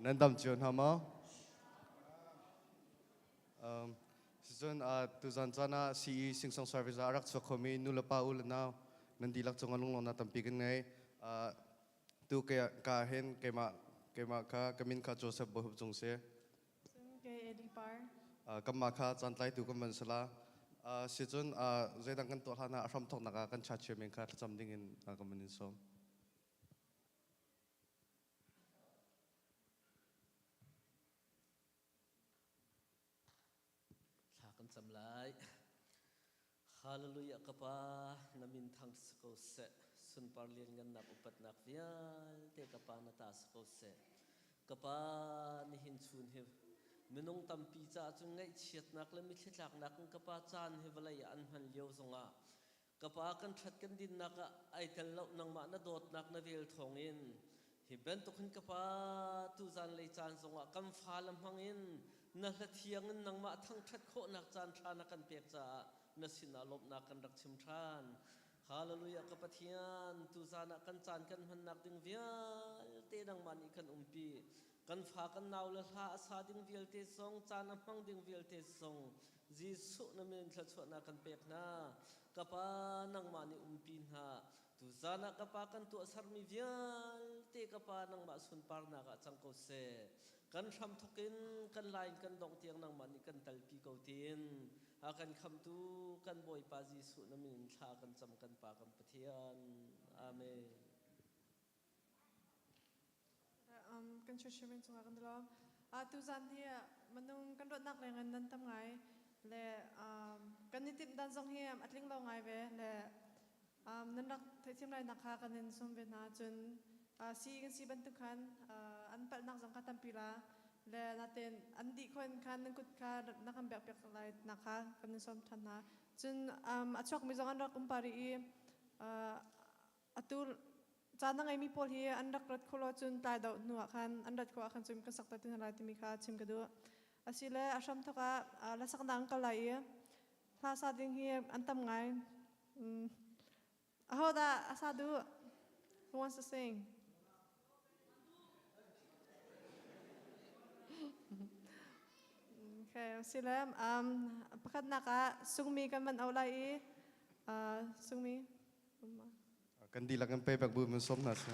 nan dam chion hama season tu zan chana CE Singsong Service arak chokhomi nulapa ulna nandilak chongalung lona tampikin ngai tu ka hen kema ka kamin ka Joseph bohup chungse Kay Edipar. kamma kha chantlai tu kam mansala season zedang kan to hana aram thok naka kan chache men kha chamding in kamanin som Sakan samlai Hallelujah kapa namin thang sko se sun parlian ngan nak upat nak vial te kapa na ta sko se kapa ni hin chun he minung tampi cha chung ngai chiat nak le mi thlak nak kapa chan he walai an han leo zonga kapa kan that kan din nak ai tel lo nang ma na dot nak na vel thongin hi ben to khin kapa tu zan le chan zonga kam phalam hangin na la thiangin nang ma thang that kho nak chan thana kan pek cha na sinalop na kan rak chim than hallelujah kapathian tu zana kan chan kan man nak ding vial te nang mani kan umpi kan pha kan naw la hla asa ding vial te song chan amang ding vial te song jisu na men thla chho na kan pek na kapa nang mani umpi na tu zana kapa kan tu asar mi vial te kapa nang ma sun par na ka chang ko se kan tham thokin kan lain kan dong tiang nang mani kan talpi ko tin akan kham tu kan boy pa jisu na min thla kan cham kan pa kan pathian amen Kan churchman sunga kan dalo. Tu zan dia manung kan rot nak lengan nan tam ngai le kan nitip dan zong hiam atling lo ngai ve le nan nak thaisim lai nak kha kan nin som ve na chun si kan si ban tu khan an pal nak zong ka tampila le naten andi khon khan nan kut kha nakam bek bek lai nakha kan nin som thana chun achok mi zong an rak umpari atur chana ngai mi pol hi an rak rat kholo chun tai dau nuwa khan an rat kho khan chum ka sakta tin lai ti mi kha chim ka du asile asham thoka la sak dang ka lai tha sa ding hi an tam ngai ahoda asadu who wants to sing okay sila pakat naka sungmi kan man aulai sungmi kan dilak kan pe bak bu men som na sa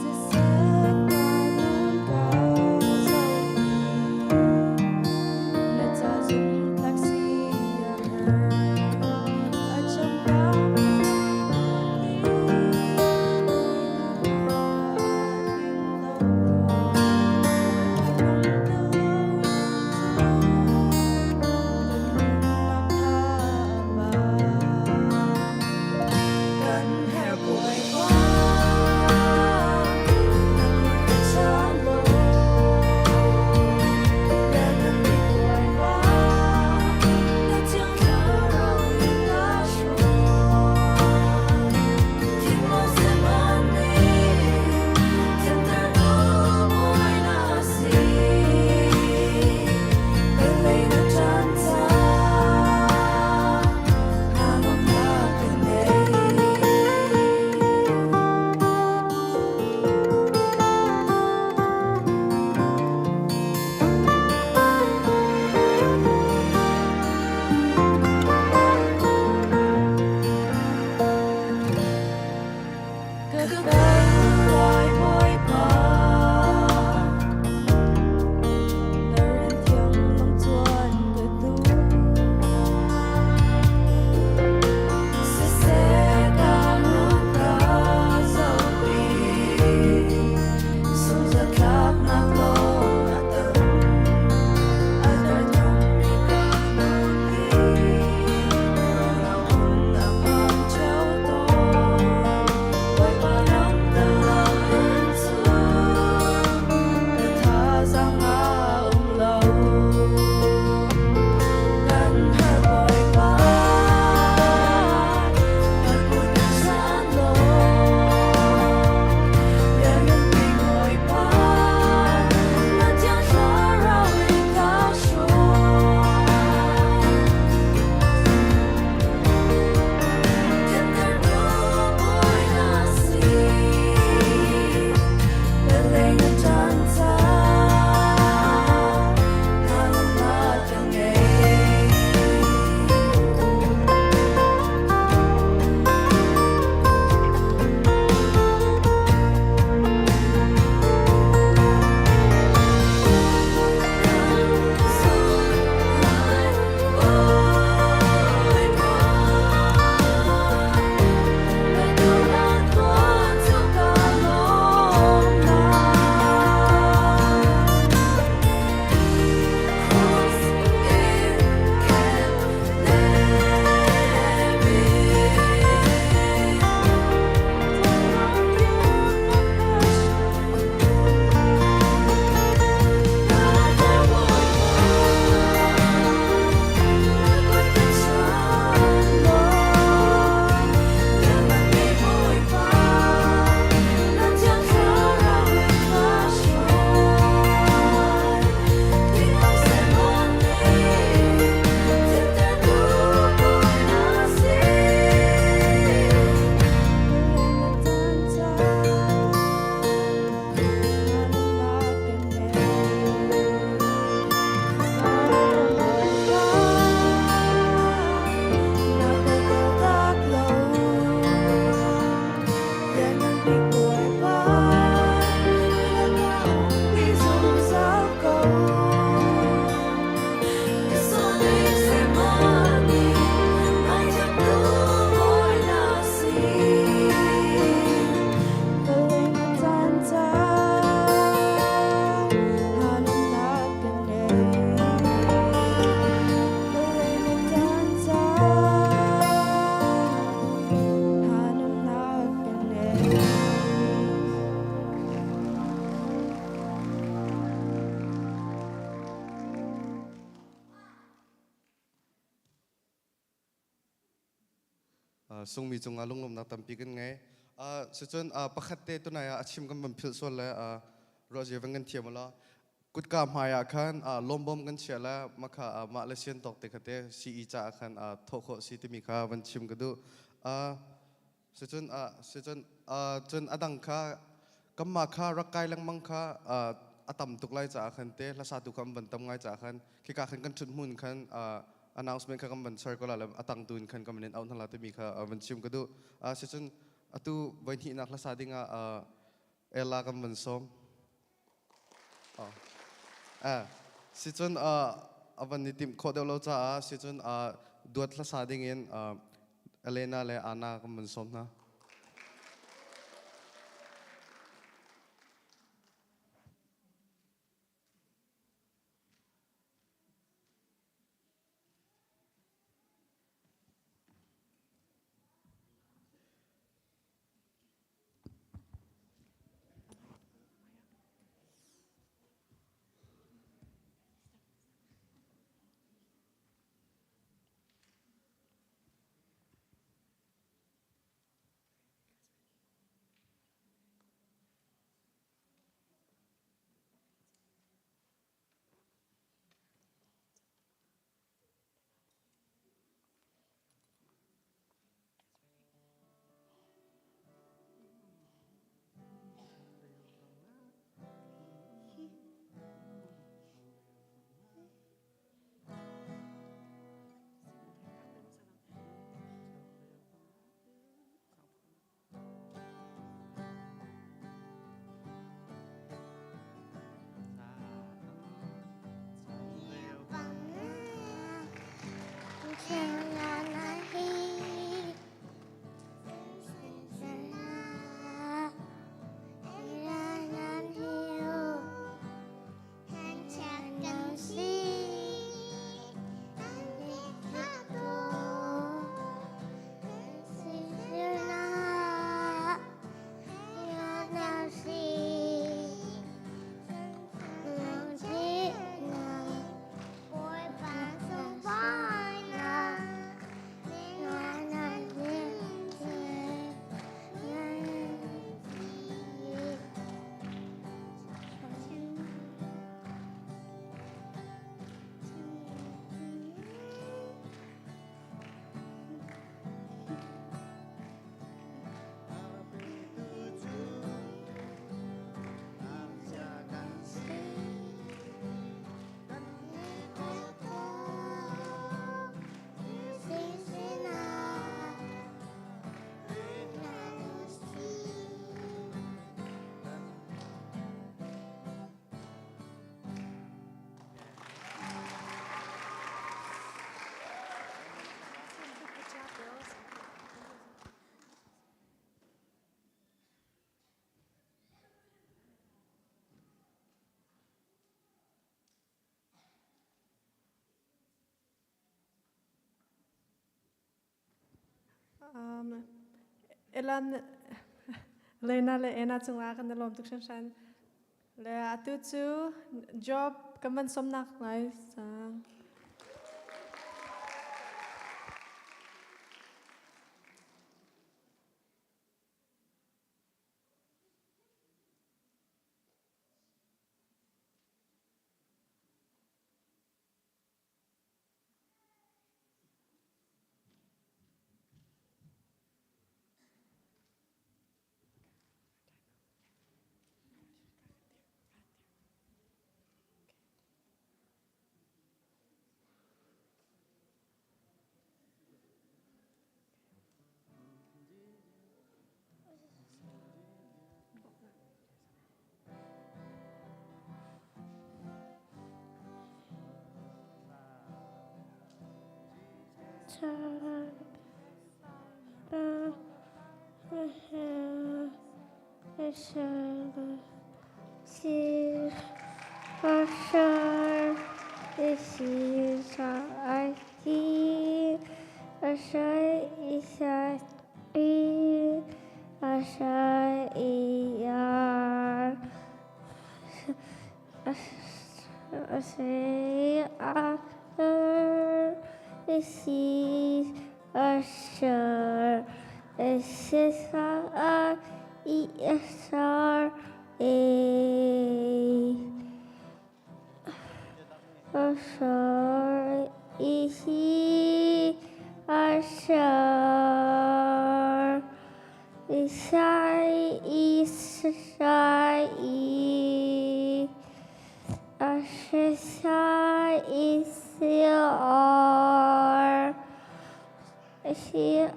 Sis ทรงมีจงอาลุงลมนักตั้มปีกันไงสุดจนประคัตเตตุนายอาชิมกันบันพิลส่วนเลยรอเจวังกันเทียมละกุดกามหายาคันลมบอมกันเชียละมาค่ะมาเลเซียนตกเตคเตซีอีจ่าคันทโคซีติมีค่ะวันชิมกันดูสุดจนอดังค่ะกัมมาค่ะรักไกลังมังค่ะอาตัมตุกไลจ่าคันเตละสาธุคำบันตัมไงจ่าคันคิกาคันกันชุดมุนคันannouncement ค่ะกำบัน circle ละอตังตุนคันกำบันเอาทั้งหลายที่มีค่ะวันชิมกันดูสุดจนatuวันที่นักละสาดิงเอลากำบันส้มสิจนวันนี้ทีมโคเดลเราจะสิจนดวดละสาดิงเองเอเลน่าและอาน่ากำบันส้มนะ Elan Lena le ena chunga kan lom tuk shan le atu chu job kaman somnak ngai sang Asher, Esesar, Esar, Asher, Ihi, Asher, Isai, Isai, Asher, Isior, Isiai,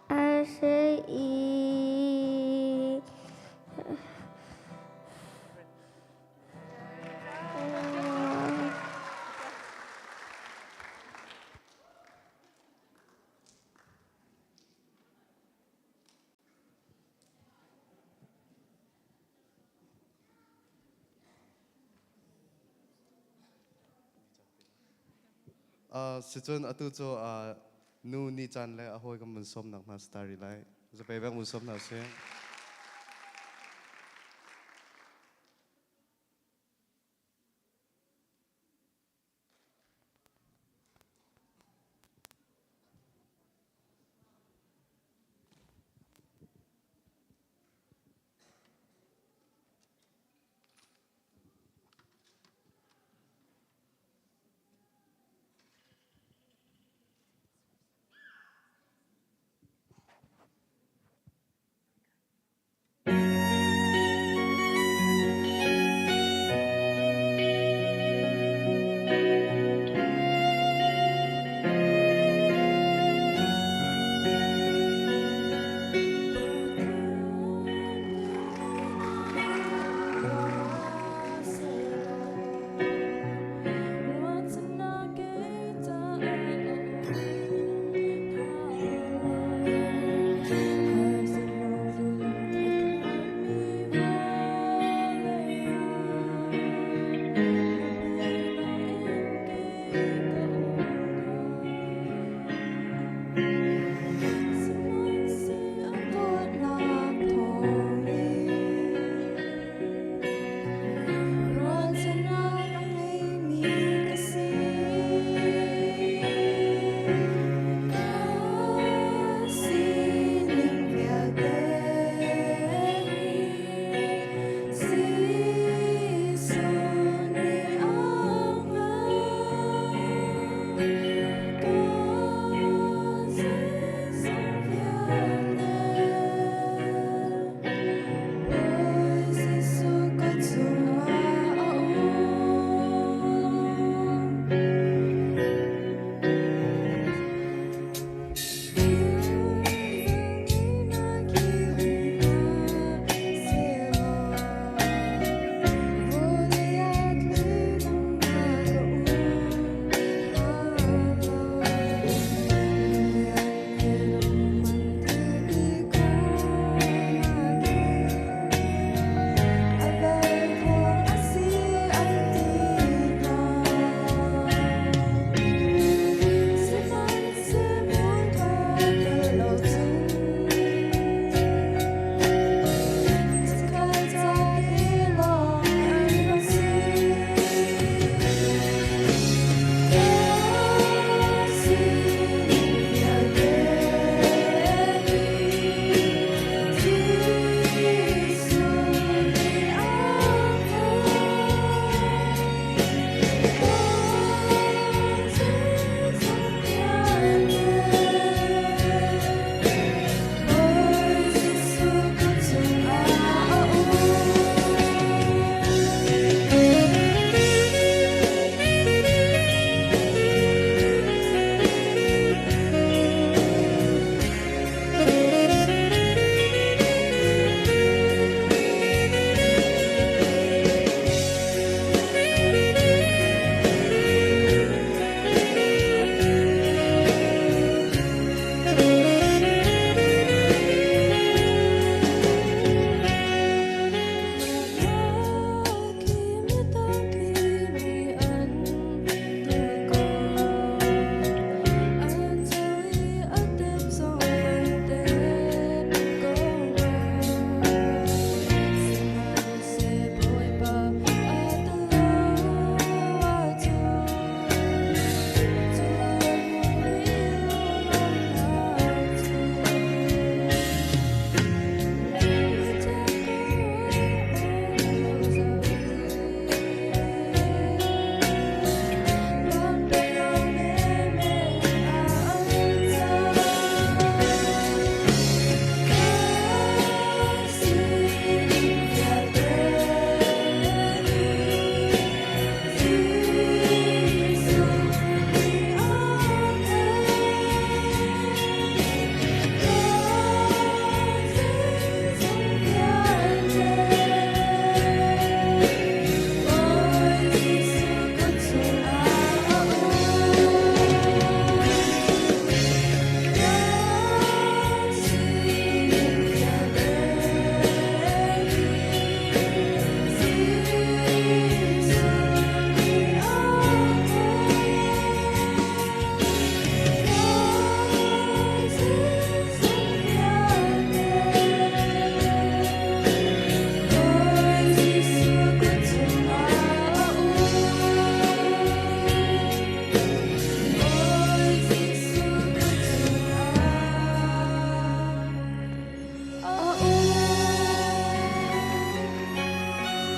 Asher, si chun atu cho nu ni chan le a hoi kam mun som nak na story lai zo pe bang mun som na se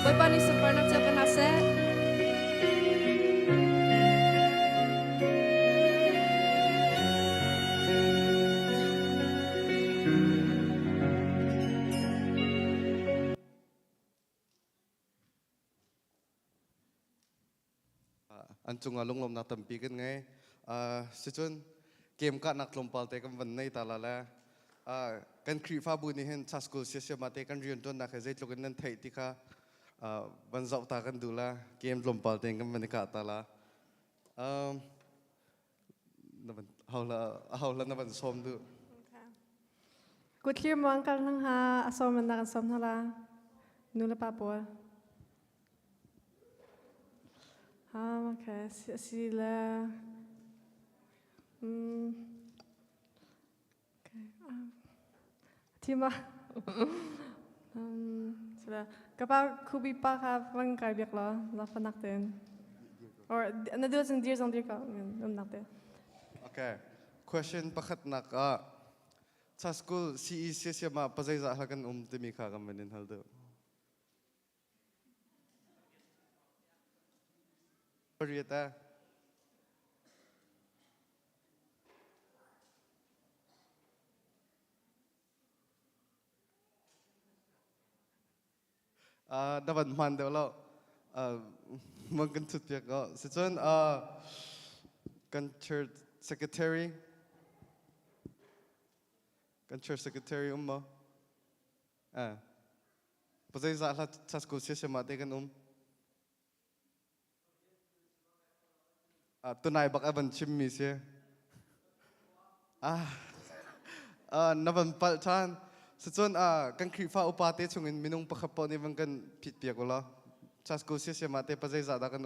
Boy pani super nak cakap nase. An chung alung lom na tampi kan ngai si chun game ka nak lompal te kan van nei tala la kan kri fa bu ni hen cha school se mate kan rion ton na khazai tlogin nan thai ti kha ban zau ta kan dula game lompal te kan van ka tala na ban haula na ban som du Good clear mo ang kang nang ha asom na kan som hala. Nula pa po. Okay, sila. Okay. Tima. Sila. Kapag kubi pa ka pang kaibiak lo, lapan natin. Or nadula sa dears on dear ka, natin. Okay. Question pakat nak sa school si siya ma pazai za hakan timi ka kamanin haldo. Parieta. Dapat mandau lo. Mungkin tutpiak ko. Sesuatu kan church secretary. Kan church secretary mo. Pasal salah sa school siya mati kan tunai bak aban chimmi siya. Naban paltan. Sesuatu kan krifa upate cungin minung pakapon ni bang kan pitpiak ko lo. Sa school siya mati pasal salah kan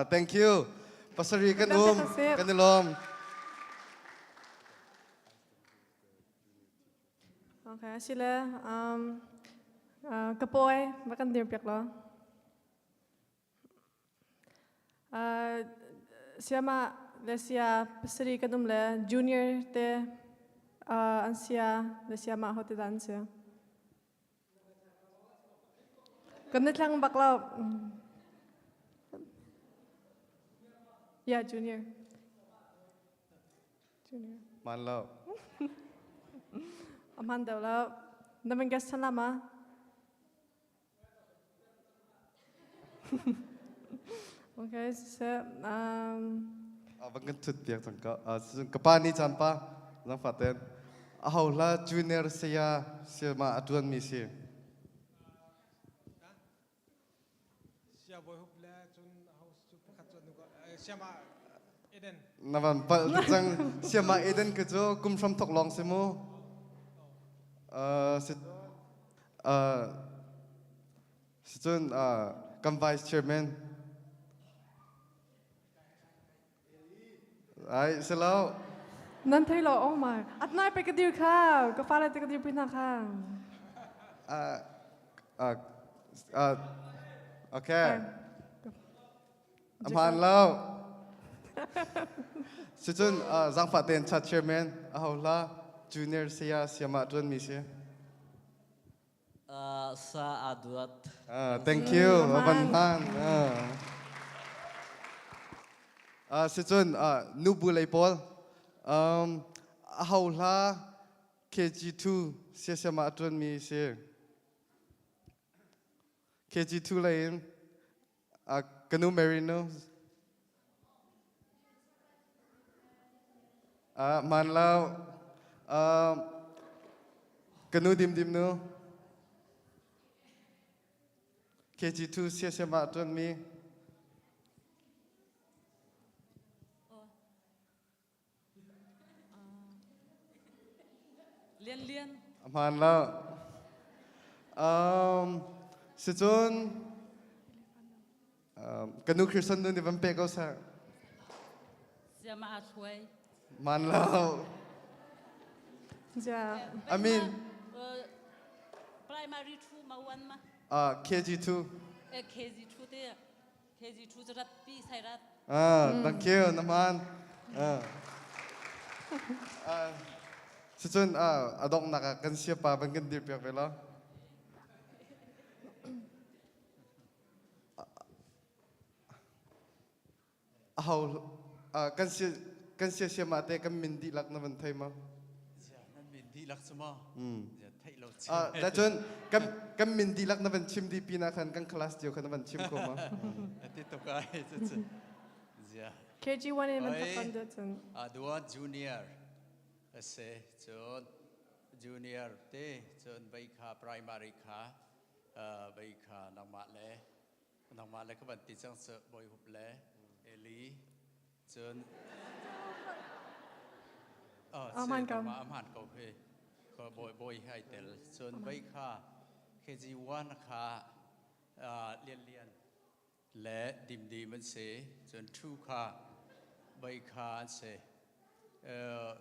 thank you. Pasari kan kanilom. Okay, sila kapoy makan dir piak lo. Siapa lesia pasari kadum le junior te ansia lesia ma hote dansia. Kanit lang bakla. Yeah, junior. Junior. Manlo. Amanda lo. Naman guest sa lama. Okay, so Abang kan tutpiak tangka. Kapani champa lang faten. Ahula junior siya ma atuan misi. Siya boy hupla chun house chu pakhat chun ko siya ma Eden Naman pa jang siya ma Eden kejo kum from Toklong semo. Situn kam vice chairman. Ay selaw. nanti lo, oh my. At na pa kadir ka. Kapala te kadir pinaka. Okay. Aman law. Situn zang faten chat chairman. Ahula junior siya ma atuan misi. Sa aduat. Thank you, Abanhan. Situn nubulay Paul. Ahula KG2 siya ma atuan misi. KG2 lain. Kanu Merino. Manlaw. Kanu dim no. KG2 siya ma atuan mi. Lian. Manlaw. Situn kanu Christian nun di vampego sa. Siya maasway. Manlaw. Ja. I mean, Primary 2 mawan ma. KG2. KG2 te. KG2 jarat pi sairat. Thank you naman. Situn adok nakakansiya pa bangkan dir piak pela. how kan sia ma te kan min di lak na ban thai ma dạ nên mình đi lắc xem mà dạ thấy lâu la chon kan min di lak na ban chim di pina kan class dio kan ban chim ko ma tiếp tục cái chứ dạ KG1 in Mantapan chun. Dua junior sẽ chọn junior te chọn bay kha primary kha bay kha nang ma le các bạn tí sang sợ boy hụp le Eli chọn Amhan kau. amhan kau he ko boy hai tel chọn bay kha KG1 kha liên le dimมันเสจนทูคาใบคาเส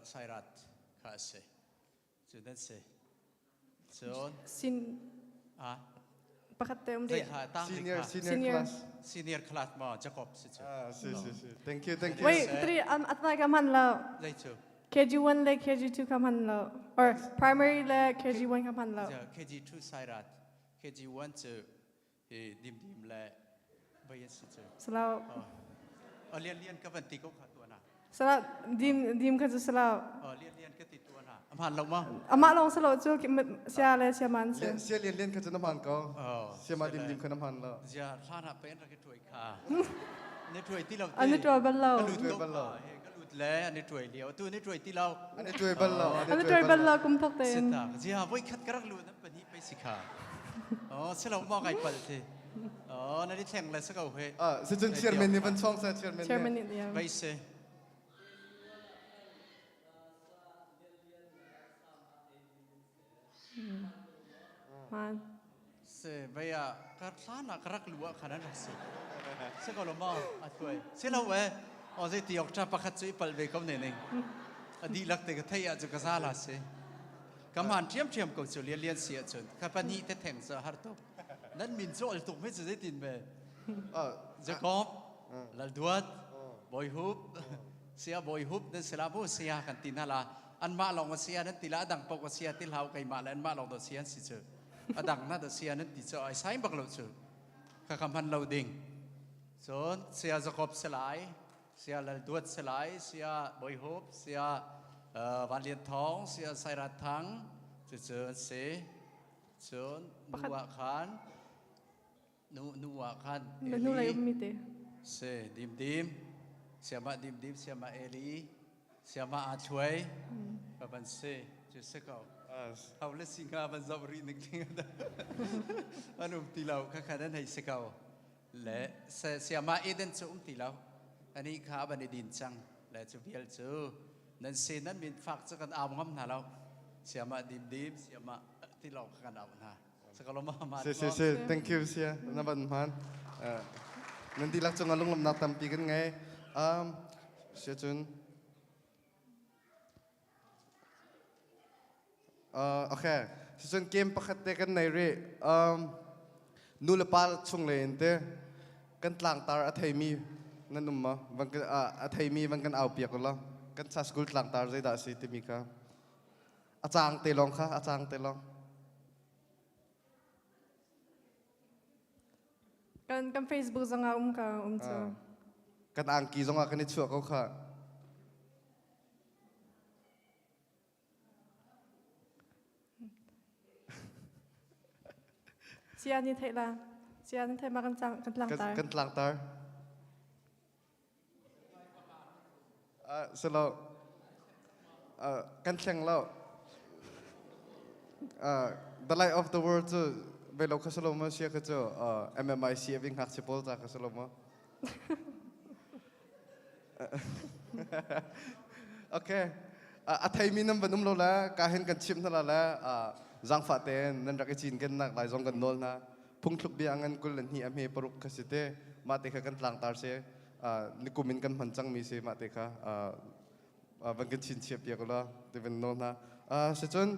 ไซรัตคาเสจนนั้นเสจน Sin pakate ใจ dia. คาตั้ง senior Senior. class senior class มาจะกบสิจ๊ะ si thank you Wait, three atna kaman la. ได้เจอ KG1 le KG2 kaman la. Or primary le KG1 kaman la. จะ KG2 ไซรัต KG1 เจอดิมแลใบยันสิจ๊ะ Salau. เรียนกับวันตีก็ขาดตัวนะ Salau dim ka salau. เรียนก็ติดตัวนะผ่านเรามา Ama long salau chu sia le sia man se. sia lien ka chana man ko sia ma dim ka nam han la จะท่าน่ะเป็นอะไรถวยขาในถวยที่เรา Ani tu ban lo. ก็หลุดก็หลุดแล้วอันนี้ถวยเดียวตัวนี้ถวยที่เรา ani tuai bal la Ani tu ban lo kum thok เส้น ten. ตาจีฮะไว้คัดกระลุนั้นเป็นนี้ไปสิขาอ๋อเสร็จเรามองไงปัดทีอ๋อนั่นที่แข่งอะไรสักเอาเฮ้ย si chun chairman ni ban chong sa chairman Chairman ni dia. ไปเส Man. เสไปอ่ะกระซ่าน่ะกระกลัวขนาดนั้นสิเสก็เรามองอ่ะถวยเสเราเว้อ๋อเสตีออกจากปากคัดจุยปัลเวก็เนี่ยนึงอดีลักเตก็เทียจุกซาลาเสกำหันเทียมก็จะเรียนเสียจนข้าพนี้แต่แทงสะฮาร์ตนั้นมินโซ่ตกไม่จะได้ตินเบจะกอบลัดดวดบอยฮุบเสียบอยฮุบนั่นเสียละผู้เสียกันตินฮะละอันมาลองมาเสียนั้นติละดังปกเสียติลเฮาไก่มาแล้วอันมาลองตัวเสียสิเจออดังน่าตัวเสียนั้นติเจอไอ้สายบักเราเจอข้าคำพันเราดิ่งส่วนเสียจะกอบสลายเสียลัดดวดสลายเสียบอยฮุบเสียวันเลียนทองเสียไซรัตทังจะเจอเสียส่วนนัวขันนัวขัน Nu la umite. เสดิมเสียมาดิมเสียมาเอลีเสียมาอาช่วยบันเสจะเสกเอาเลสิงห์บันจับรีนึกถึงอันอุ้มตีเราข้าขันนั้นให้เสกเอาและเสียมาเอเดนจะอุ้มตีเราอันนี้ข้าบันดินจังและจะเบียลจูนั่นเสนั้นมีฝักจะกันเอางั้มนาเราเสียมาดิมเสียมาที่เรากันเอาหน้าสกลมา si thank you sia na ban man nanti lak chong alung lam na tampi kan ngai sia chun okay sia chun game pakhat te kan nai re nu le pal chung le ente kan tlang tar athai mi nanum ma bang athai mi bang kan au piak ko la kan sa school tlang tar zai da si ti mi ka achang te long kha achang te long Kan Facebook zanga ka so. kan ang ki zonga kan ni chuak ko kha Sia ni thai la. Sia ni thai ma kan chang kan lang tar. kan tlang tar selo kan thleng lo the light of the world chu velo khasalo ma sia ka chu MMI saving hak chepol ta khasalo ma okay athai mi nam banum lo la ka hen kan chim thala la zang fa ten nan ra ka chin kan nak lai zong kan nol na phung thluk bi angan kul lan hi am he paruk khasite ma te kha kan tlang tar se nikumin kan manchang mi se ma te kha bang kan chin chep ya ko la te ben no na se chon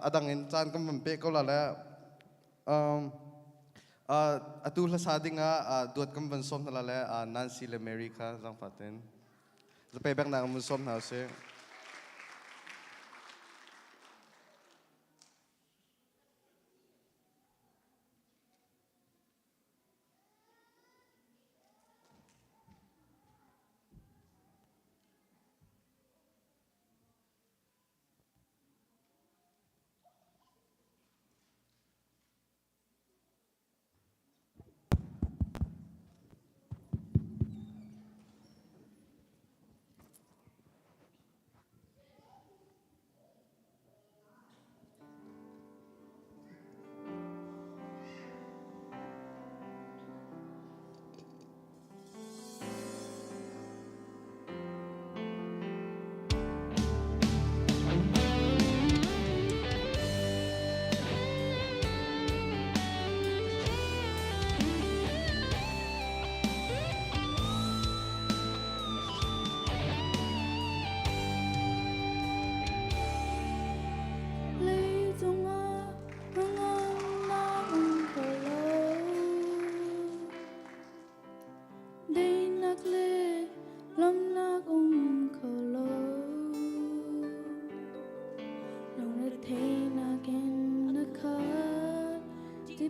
adang in chan kam pe ko la la atu la sadinga duat kam ban som na la Nancy le Mary kha zang fa ten za pe bang na mun som na se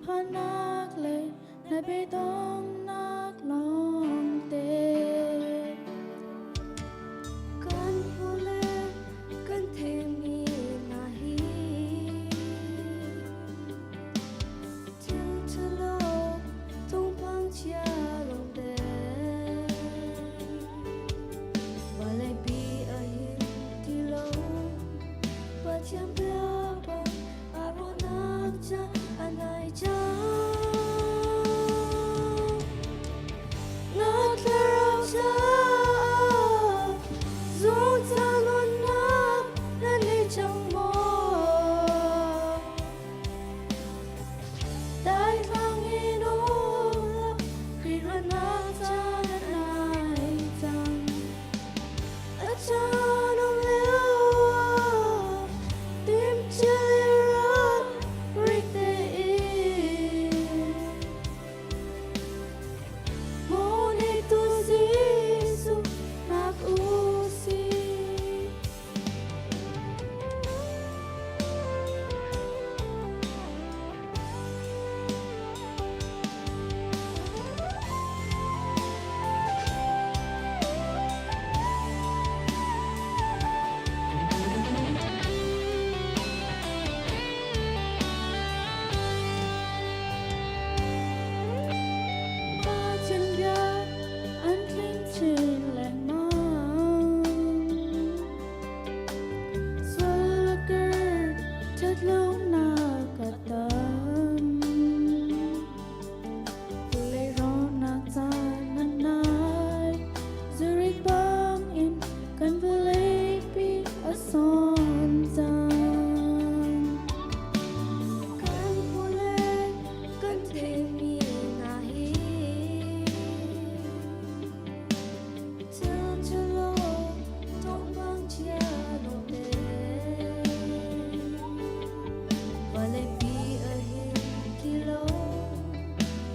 พานักเลยในไปต้องนักลองเตะกันผู้เล่กันเทมีนาฮีถึงเธอโลกต้องพังเชียลงเดว่าเลยปีอาหินที่โลกว่าเทียมเปล่าอารุนักจะอันไหนจะ Not there Zon salon nak nani chang mo Dai lang inola Kira na tanay tang Achanong lewa Tim chilirat Rite Moni tu sisu nak usi Bacan biar antling cilen mang Swalager tatlong nakatam Kulay ronak tananay Zurik bang in kan bulay pi ason tan Kan kulay kan temi nahi Till to low don't bang chia no de Vale pi a hin kilo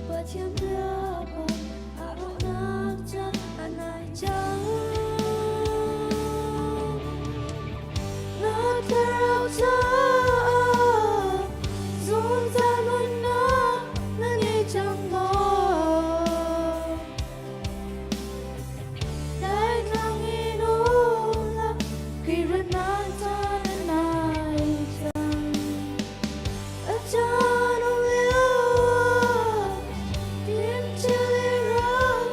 But yam bravo aro nak cha anai cha Not there cha Zon salon na nani chang mo Dai lang inola Kira na tanay chang Achanong lewa Tim chilirat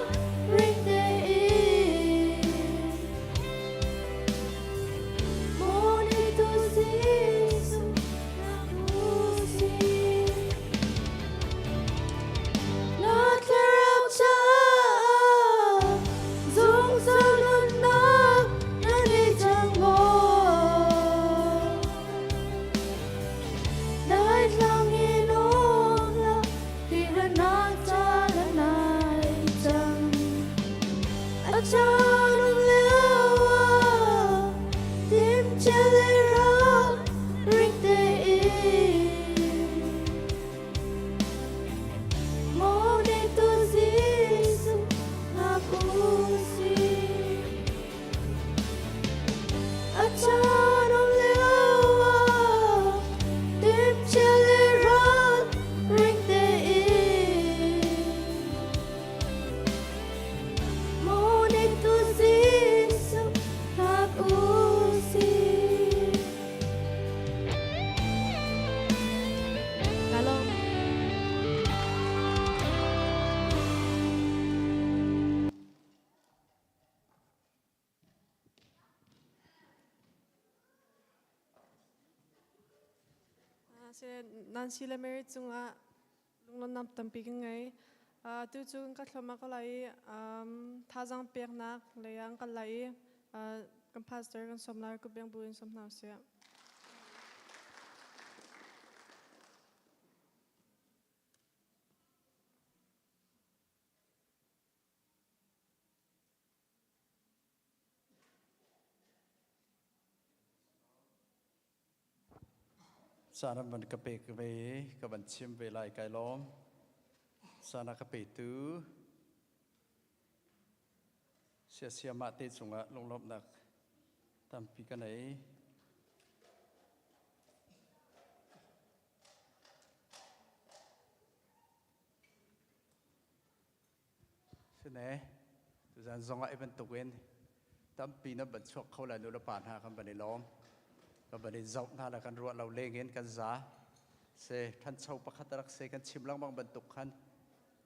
Ring day Moni tu sisu nakusi Not there cha Zong salon nak nani chang mo Dai lang inola Kira na talanay chang Achanong lewa Tim chilirat Ring day Moni tu sisu nakusi Achanong lewa Tim chilirat Ring day Moni tu sisu nakusi Kalong Si Nancy le Mary chunga lunglon nam tampi ka ngai tu chung ka thloma ka lai thajang pek nak leyang ka lai kan pastor kan somlar ko beng buin somnau sia Sana man kape kape kaban chim ve lai kai lom Sana kape tu Sia mate chunga longlop nak tampi kanai ใช่ไหมทุกท่านส่งไอ้เป็นตุกเวนตั้มปีนั้นบรรชกเขาเลยนุรปานหาคำบันในล้อมคำบันในเจ้าหน้าละกันรัวเราเล่งเห็นกันซะเสท่านเช่าประคัตรักเสกันชิมลังบางบรรทุกขัน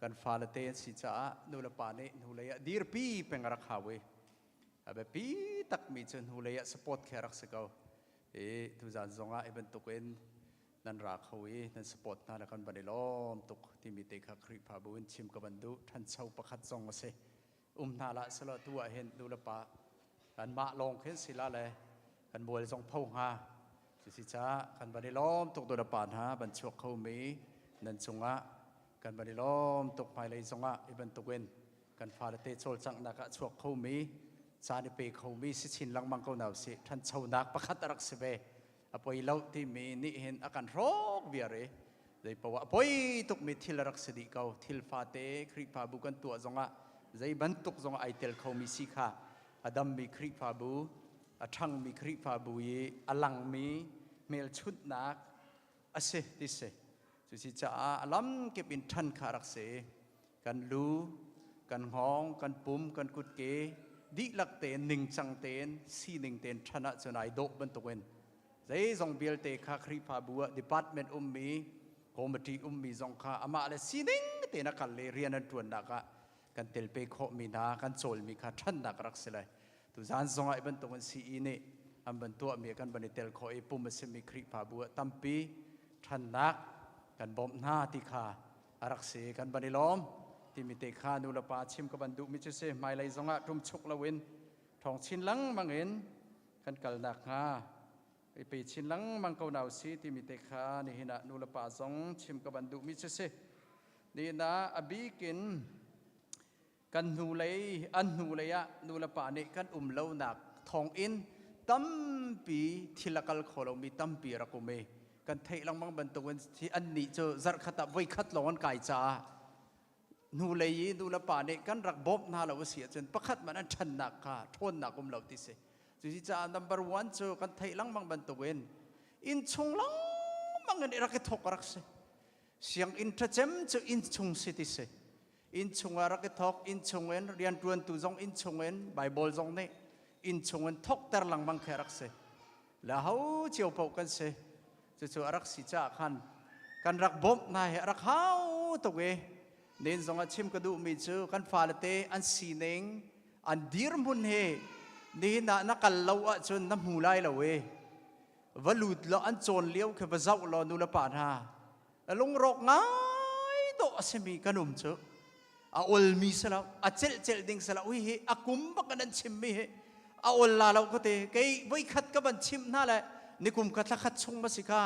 กันฟาลเตนสิจ้านุรปานเนี่ยนุเลยดีร์ปีเป็นรักหาเวแบบปีตักมีจนนุเลยสปอร์ตแค่รักเสกเอาทุกท่านส่งไอ้เป็นตุกเวนนั่นรักเขาเวนั่นสปอร์ตหน้าละกันบันในล้อมตุกที่มีเตะคริพาบุญชิมกับบันดุท่านเช่าประคัตส่งมาเสนาละสละตัวเห็นนุรปากันมาลงเห็นสิละเลยกันบวยส่งพงฮาสิจ้ากันบันในล้อมตุกนุรปานฮะบันชวกเขามีนั่นส่งะกันบันในล้อมตุกภายเลยส่งะอีบันตุกเวนกันฟาเลเตโซลจังนักชวกเขามีซาดิเปเขามีสิชินลังมังเขาหนาวสิท่านเช่านักประคัตรักสิเบอภัยเล่าที่มีนี่เห็นอาการโรคเบียร์เลยเพราะว่าอภัยตุกมีทิลรักสิดีเขาทิลฟาเตคริปาบุกันตัวส่งะใจบรรทุกส่งไอเทลเขามีสิค่ะอดัมมีคริปาบูอทังมีคริปาบูยีอลังมีเมลชุดนักอาเซติเซสุสิจ้าอลัมเก็บอินทันขารักเสกันลูกันห้องกันปุ่มกันกุดเกดิลักเตนหนึ่งจังเตนสีหนึ่งเตนชนะจนไอโดบรรทุกเวนใจส่งเบลเตขาคริปาบูดีพาร์ตเมนต์มีคอมมิตี้มีส่งขาอามาเลสีหนึ่งเตนักเลเรียนตัวนักกันเตลเปโคมีนากันโซลมีขาทันนักรักเสลยตุจานส่งไอ้บรรทุกสีนี่อันบรรทุกมีกันบรรเตลโคไอ้ปุ่มเสมีคริปาบัวตั้มปีทันนักกันบอมหน้าที่ขารักเสกันบรรล้อมที่มีเตขานุลปาชิมกับบรรทุกมิเชเสไม่เลยส่งอ่ะทุ่มชุกละเวนทองชินลังมังเห็นกันกัลนักฮาไอ้ปีชินลังมังเกาหนาวสีที่มีเตขานี่เห็นอ่ะนุลปาส่งชิมกับบรรทุกมิเชเสนี่นะอบีกินกันนูเลยอันนูเลยอะนูละป่านี่กันเล่าหนักทองอินตั้มปีที่ละกัลโคลมีตั้มปีรักเมกันเทลังมังบรรทุกที่อันนี้เจอจัดขัดไว้ขัดลอนไก่จ้านูเลยนูละป่านี่กันรักบ๊อบนาเราเสียจนประคัดมันอันชันหนักค่ะทนหนักเล่าติเสจุดจ้าnumber oneเจอกันเทลังมังบรรทุกอินชงลังมังเงินรักทกรักเสเสียงอินทรเจมเจออินชงสิติเสอินชงอารักทอกอินชงเงินเรียนรวนตุจงอินชงเงินไบเบิลจงเนี่ยอินชงเงินทอกแต่หลังบังแครักเสแล้วเขาเจียวเป่ากันเสจะอารักสิจ้าขันกันรักบ๊อบนายรักเขาตัวเวเน้นจงอาชิมกระดูมีเจอกันฟาเลเตอันสีเนงอันดีร์มุนเฮนี่น่ะนักเล่าจนน้ำหูไหลละเววลุดละอันโจรเลี้ยวคือพระเจ้าละนุลปานาลงรกง่ายโตเสมีกันเจออาลมีสละอาเจลดิ่งสละวิเหอากุมบักนันชิมมีเหอาลลาเราก็เตะเกยไว้ขัดกับบันชิมน่าแหละนี่กุมกัดทักขัดชงมาสิกา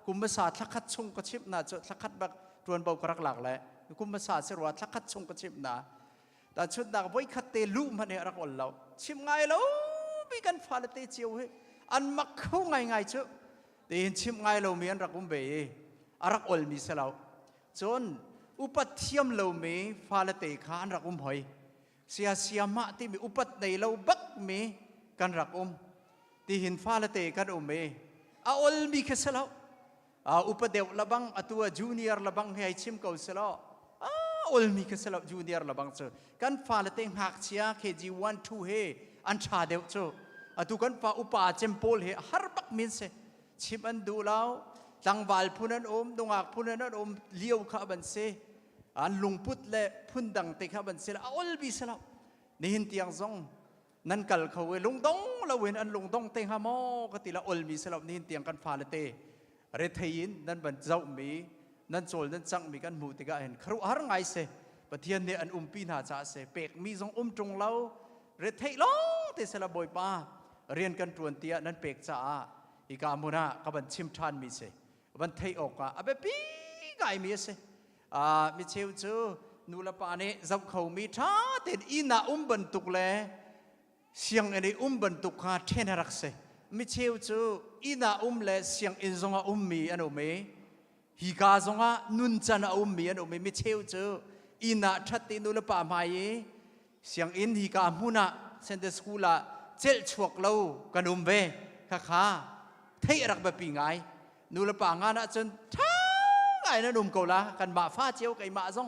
กุมภาษาทักขัดชงก็ชิมน่าจะทักขัดบักรวนเบากรักหลักแหละนี่กุมภาษาเสรวะทักขัดชงก็ชิมน่าแต่ชุดนักไว้ขัดเตลุมันเนี่ยรักอัลเราชิมไงเรามีกันฟาเลเตเจียวเหอันมักเข้าไงเจ้าแต่เห็นชิมไงเรามีอันรักกุมเบยรักอัลมีสละจนอุปัตเทียมเราไม่ฟาเลเตขานรักหอยเสียมาที่มีอุปัตในเราบักมีกันรักที่เห็นฟาเลเตกันไม่อาลมีแค่สละอุปเดวละบังตัวจูเนียร์ละบังให้ชิมเขาสละอาลมีแค่สละจูเนียร์ละบังเจอกันฟาเลเตหักเชียเคจีวันทูเฮอันชาเดวเจอตัวกันฟาอุปาเจมโพลเฮฮาร์บักมินเซชิมอันดูแล้วจังหวัดพูนันดงอักพูนันเลี้ยวข้าบันเซอันลุงพุทธและพุ่นดังเตข้าบันเซละอัลบิสละนี่เห็นที่ยังซงนั่นกัลเขาเวลุงดงละเวนอันลุงดงเตงฮามอกติละอัลบิสละนี่เห็นที่ยังกันฟาเลเตเรทยินนั่นบันเจ้ามีนั่นโจลนั่นจังมีกันมูติกาเห็นครูหาร์ไงเซปะเทียนเนี่ยอันปีนาจ่าเซเปกมีซงจงเล่าเรทยล้องเตสละบอยป้าเรียนกันตรวนเตียนั่นเปกจ่าอีกามุนากับบันชิมทานมีเซวันเทยออกอาเบปีไก่มีเสมิเชลจูนูลปานีจับเขามีท่าเต็นอินาบรรทุกเลยเสียงอันนี้บรรทุกฮาเทนรักเสมิเชลจูอินาเลยเสียงอินซงอามีอันโอเมฮิกาซงอานุนจันอามีอันโอเมมิเชลจูอินาทัดตินูลปาไมเสียงอินฮิกามุนาเซนเดสคูลาเจลชวกเรากันเบข้าเทยรักแบบปีไงนูละป่างานจนทั้งไงนะนุ่มเกาละกันมาฟ้าเจียวไก่มาซง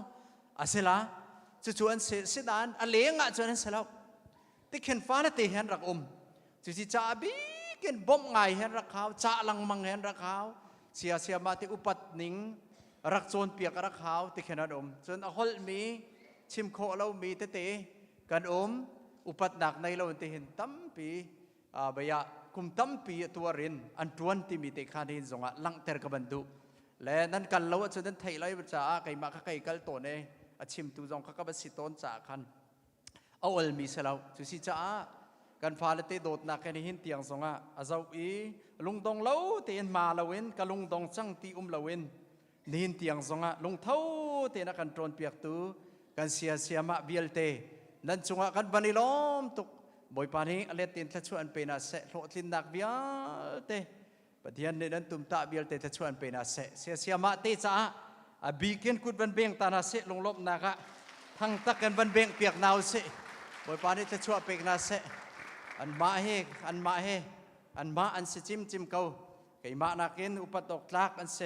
อาเซละจ จู่ๆอันเสียดานอันเลี้ยงจู่นั้นเสร็จแล้วที่เข็นฟ้าและตีเห็นรักจู่ๆจ่าบีเข็นบ่มไงเห็นรักเขาจ่าลังมังเห็นรักเขาเสียมาที่อุปัตนิงรักโจนเปียกรักเขาที่เข็นอมจนอหลมีชิมโคเรามีเตะกันอุปัตหนักในเราที่เห็นตั้มปีใบยาคุมตั้มปีตัวรินอันทวนที่มีเตะขาดินสงะลังเตอร์กับบันดุและนั่นกันเราจนนั้นไทยเราจะไก่มาไก่กัลตัวเนี่ยชิมตัวจงข้ากับสิตอนจากคันเอาอลมีเสลาจุสิจ้ากันฟ้าเลเตโดดนักแค่นี้หินเตียงสงะอาเจ้าลุงดงเล่าเตียนมาละเว้นกับลุงดงจังตีละเว้นนี่หินเตียงสงะลุงเท่าเตียนกันตรอนเปียกตัวกันเสียมาเบียลเตนั่นสงะกันบันิลมตุกบ่อยปานี้อเลตินทัชวนเป็นอาเสโลตินนักเบียลเตปะเทียนนี่นั่นตุ่มตาเบียลเตทัชวนเป็นอาเสเสียมาเตจ้าบีเกนกุดบันเบงตานาเสลงลบนักะทั้งตักกันบันเบงเปียกนาวเสบ่อยปานี้ทัชวนเป็นอาเสอันมาเฮอันมาอันเสจิมเกาไก่มานักเอ็นอุปตกลักอันเส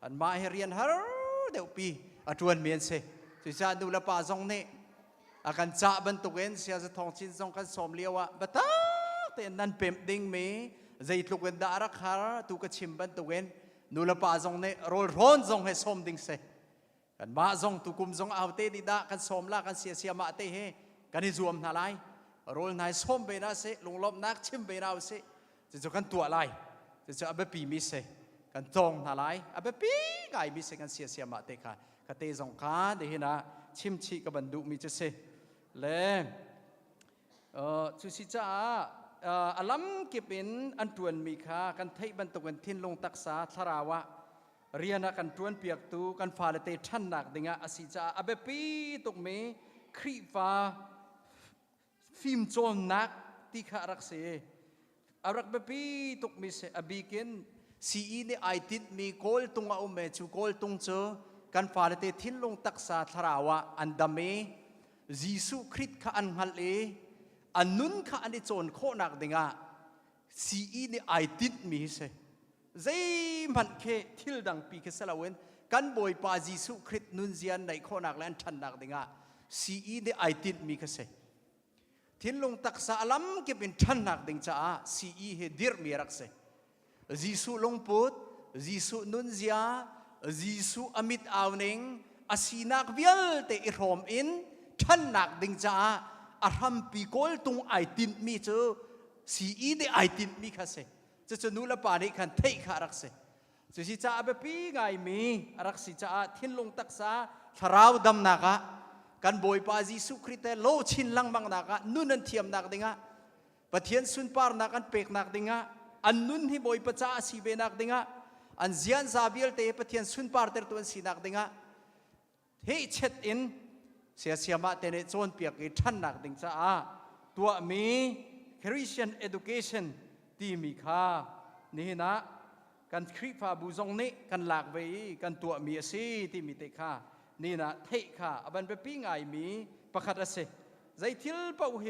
อันมาเฮเรียนฮาร์เดี๋ยวปีอัจวนเมียนเสสุชาดูแลป่าซงเน่อาการจ่าบรรทุกเอ็นเสียจะทองชินซงกันสมเลียวะบัตตาเต็นนั้นเปิ่มดิ้งมีใจทุกเอ็นดารักฮาร์ตุกชิมบรรทุกเอ็นดูแลป่าซงเน่โรลร้อนซงให้สมดิ้งเสกันมาซงตุกุมซงเอาเตดิดากันสมละกันเสียมาเตเฮกันนิจวมนาไลโรลนายส้มเบนาเสลงลบนักชิมเบนาเสจะกันตัวอะไรจะอับปีมิเสกันตรงอะไรอับปีไงมิเสกันเสียมาเตค่ะกเตจงคาเดหินะชิมชีกับบันดุมิจะเสเลจุสิจ้าอลัมเก็บเป็นอันตวนมีค่ากันไทยบรรทุกันทิ้นลงตักษาทราวะเรียนกันตวนเปียกตูกันฟาเลเตชันหนักดิ่งอาศิจ้าอับปีตุกเมครีฟ้าฟิมโจนนักที่ขารักเสอารักแบบปีตุกมิเสอบีเกนซีอีเนี่ยไอติดมีโกลตุงเอาเมจูโกลตุงเจอกันฟาเลเตทิ้นลงตักษาทราวะอันดามเมยิสุคริสข้าอันฮัลเออันนุนข้าอันโจนโคนักดิ่งซีอีเนี่ยไอติดมีเสใจมันเคทิลดังปีเคสลาเวนกันบอยปายิสุคริสนุนเจียนในโคนักและทันนักดิ่งซีอีเนี่ยไอติดมีเคสทิ้นลงตักษาลัมเก็บเป็นทันนักดิ่งจ้าซีอีเฮดิร์มีรักเสยิสุลงพุทยิสุนุนเจียยิสุอมิตอาวนิงอาศีนักเวลเตอิรอมอินทันนักดิ่งจ้าอารัมปีโกลตุงไอตินมีเจอซีอีเดไอตินมีค่ะเสจะนูละปานิคันเทคารักเสจะสิจ้าแบบปีไงมีรักสิจ้าทิ้นลงตักษาทราวดำนักะกันบอยปาจิสุคริเตโลชินลังบังนักะนุนันเทียมนักดิ่งะปะเทียนสุนปาร์นักันเปกนักดิ่งะอันนุนที่บอยปะจ้าสีเบนักดิ่งะอันเจียนซาเบียลเตปะเทียนสุนปาร์เตอร์ตัวสีนักดิ่งะเฮเช็ดอินเสียมาเตเนโจนเปียกอีทันนักดิ่งจ้าตัวมีคริสเตียนเอดูเคชันที่มีค่านี่นะกันคริฟาบูซงนี้กันหลากไปกันตัวมีสีที่มีเตค่านี่นะเทค่าอันเป็นปีไงมีประคัตเสใจทิลเป่าเฮ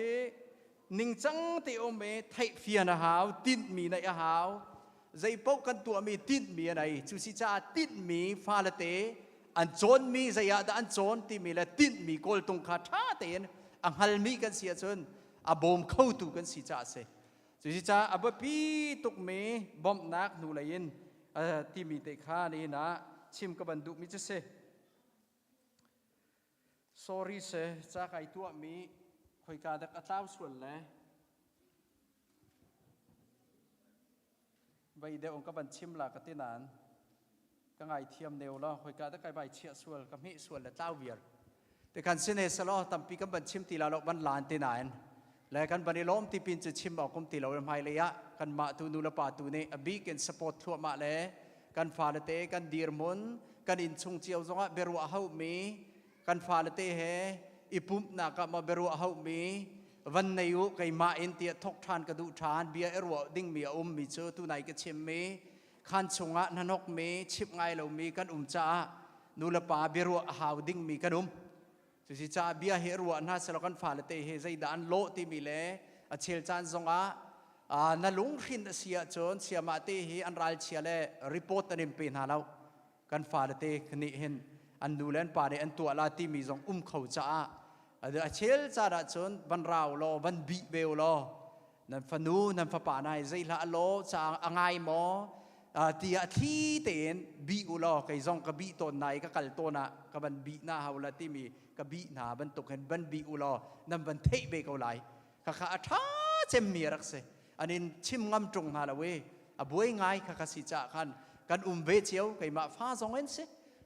นิ่งจังเตอเมเทเฟียนะฮาวติดมีในฮาวใจเป่ากันตัวมีติดมีอะไรจุสิจ้าติดมีฟาลเตอันโจนมีใจยาดอันโจนที่มีและติดมีโกลตรงขาท่าเตนอังฮัลมีกันเสียจนอาบอมเข้าตูกันสิจ้าเสจุสิจ้าอับปีตุกเมบอมนักนูเลยนที่มีเตค่านี่นะชิมกับบันดุมิจะเสsorry เสจ้าไก่ตัวมีคอยการดักอัตราส่วนเลยใบเดียวองกับบันชิมหลักตินานก็ไงเทียมเดียวแล้วคอยการดักไก่ใบเชี่ยส่วนกับมิส่วนและเต้าเวียร์แต่การเสนอสล้อตั้มปีกับบันชิมตีเราเราบันลานตินานและกันบันล้อมที่ปีนจะชิมออกกุมตีเราทำไมเลยะกันมาตูนูละปาตูเนี่ยบีกันสปอร์ตทั่วมาเลยกันฟาเลเตกันดีร์มุนกันอินชงเจียวจงะเบรัวเฮามีกันฟาเลเตเฮอิปุ่มนักมาเบรัวเฮามีวันในยุคไก่มาอินเตียทกทานกระดูทานเบียร์รัวดิ้งมีมีเจอตัวไหนก็ชิมมีขันชงะนันกมีชิบไงเรามีกันจ้านูละปาเบรัวเฮาดิ้งมีกันจุสิจ้าเบียเฮรัวน่าสลกันฟาเลเตเฮใจดานโลที่มีเล่อเชลจานจงะนั่นลุงขินเสียจนเสียมาเตเฮอันรัลเชียเล่รีพอร์ตนิมเป็นหาเรากันฟาเลเตคณิเห็นอันดูแลนป่าในอันตัวลาที่มีจงเขาจ้า เดี๋ยวเชลจ้าดัชนบันราวรอบันบีเบลรอนั่นฟนูนั่นฟ้าป่านายใจละโลจะอ่างไงหมอที่ที่เต็นบีอุลอไก่ซองกบีตัวไหนก็กัลตัวน่ะก็บันบีหน้าฮาวลาที่มีกบีหน้าบันตุกเห็นบันบีอุลอนั่นบันเทเบกเอาไหลข้าข้าท้าเจมมีรักเสอันนี้ชิมงำจงฮาละเวบวยง่ายข้าข้าสิจ่ากันกันเวเจียวไก่มาฟ้าซองเอ็นเส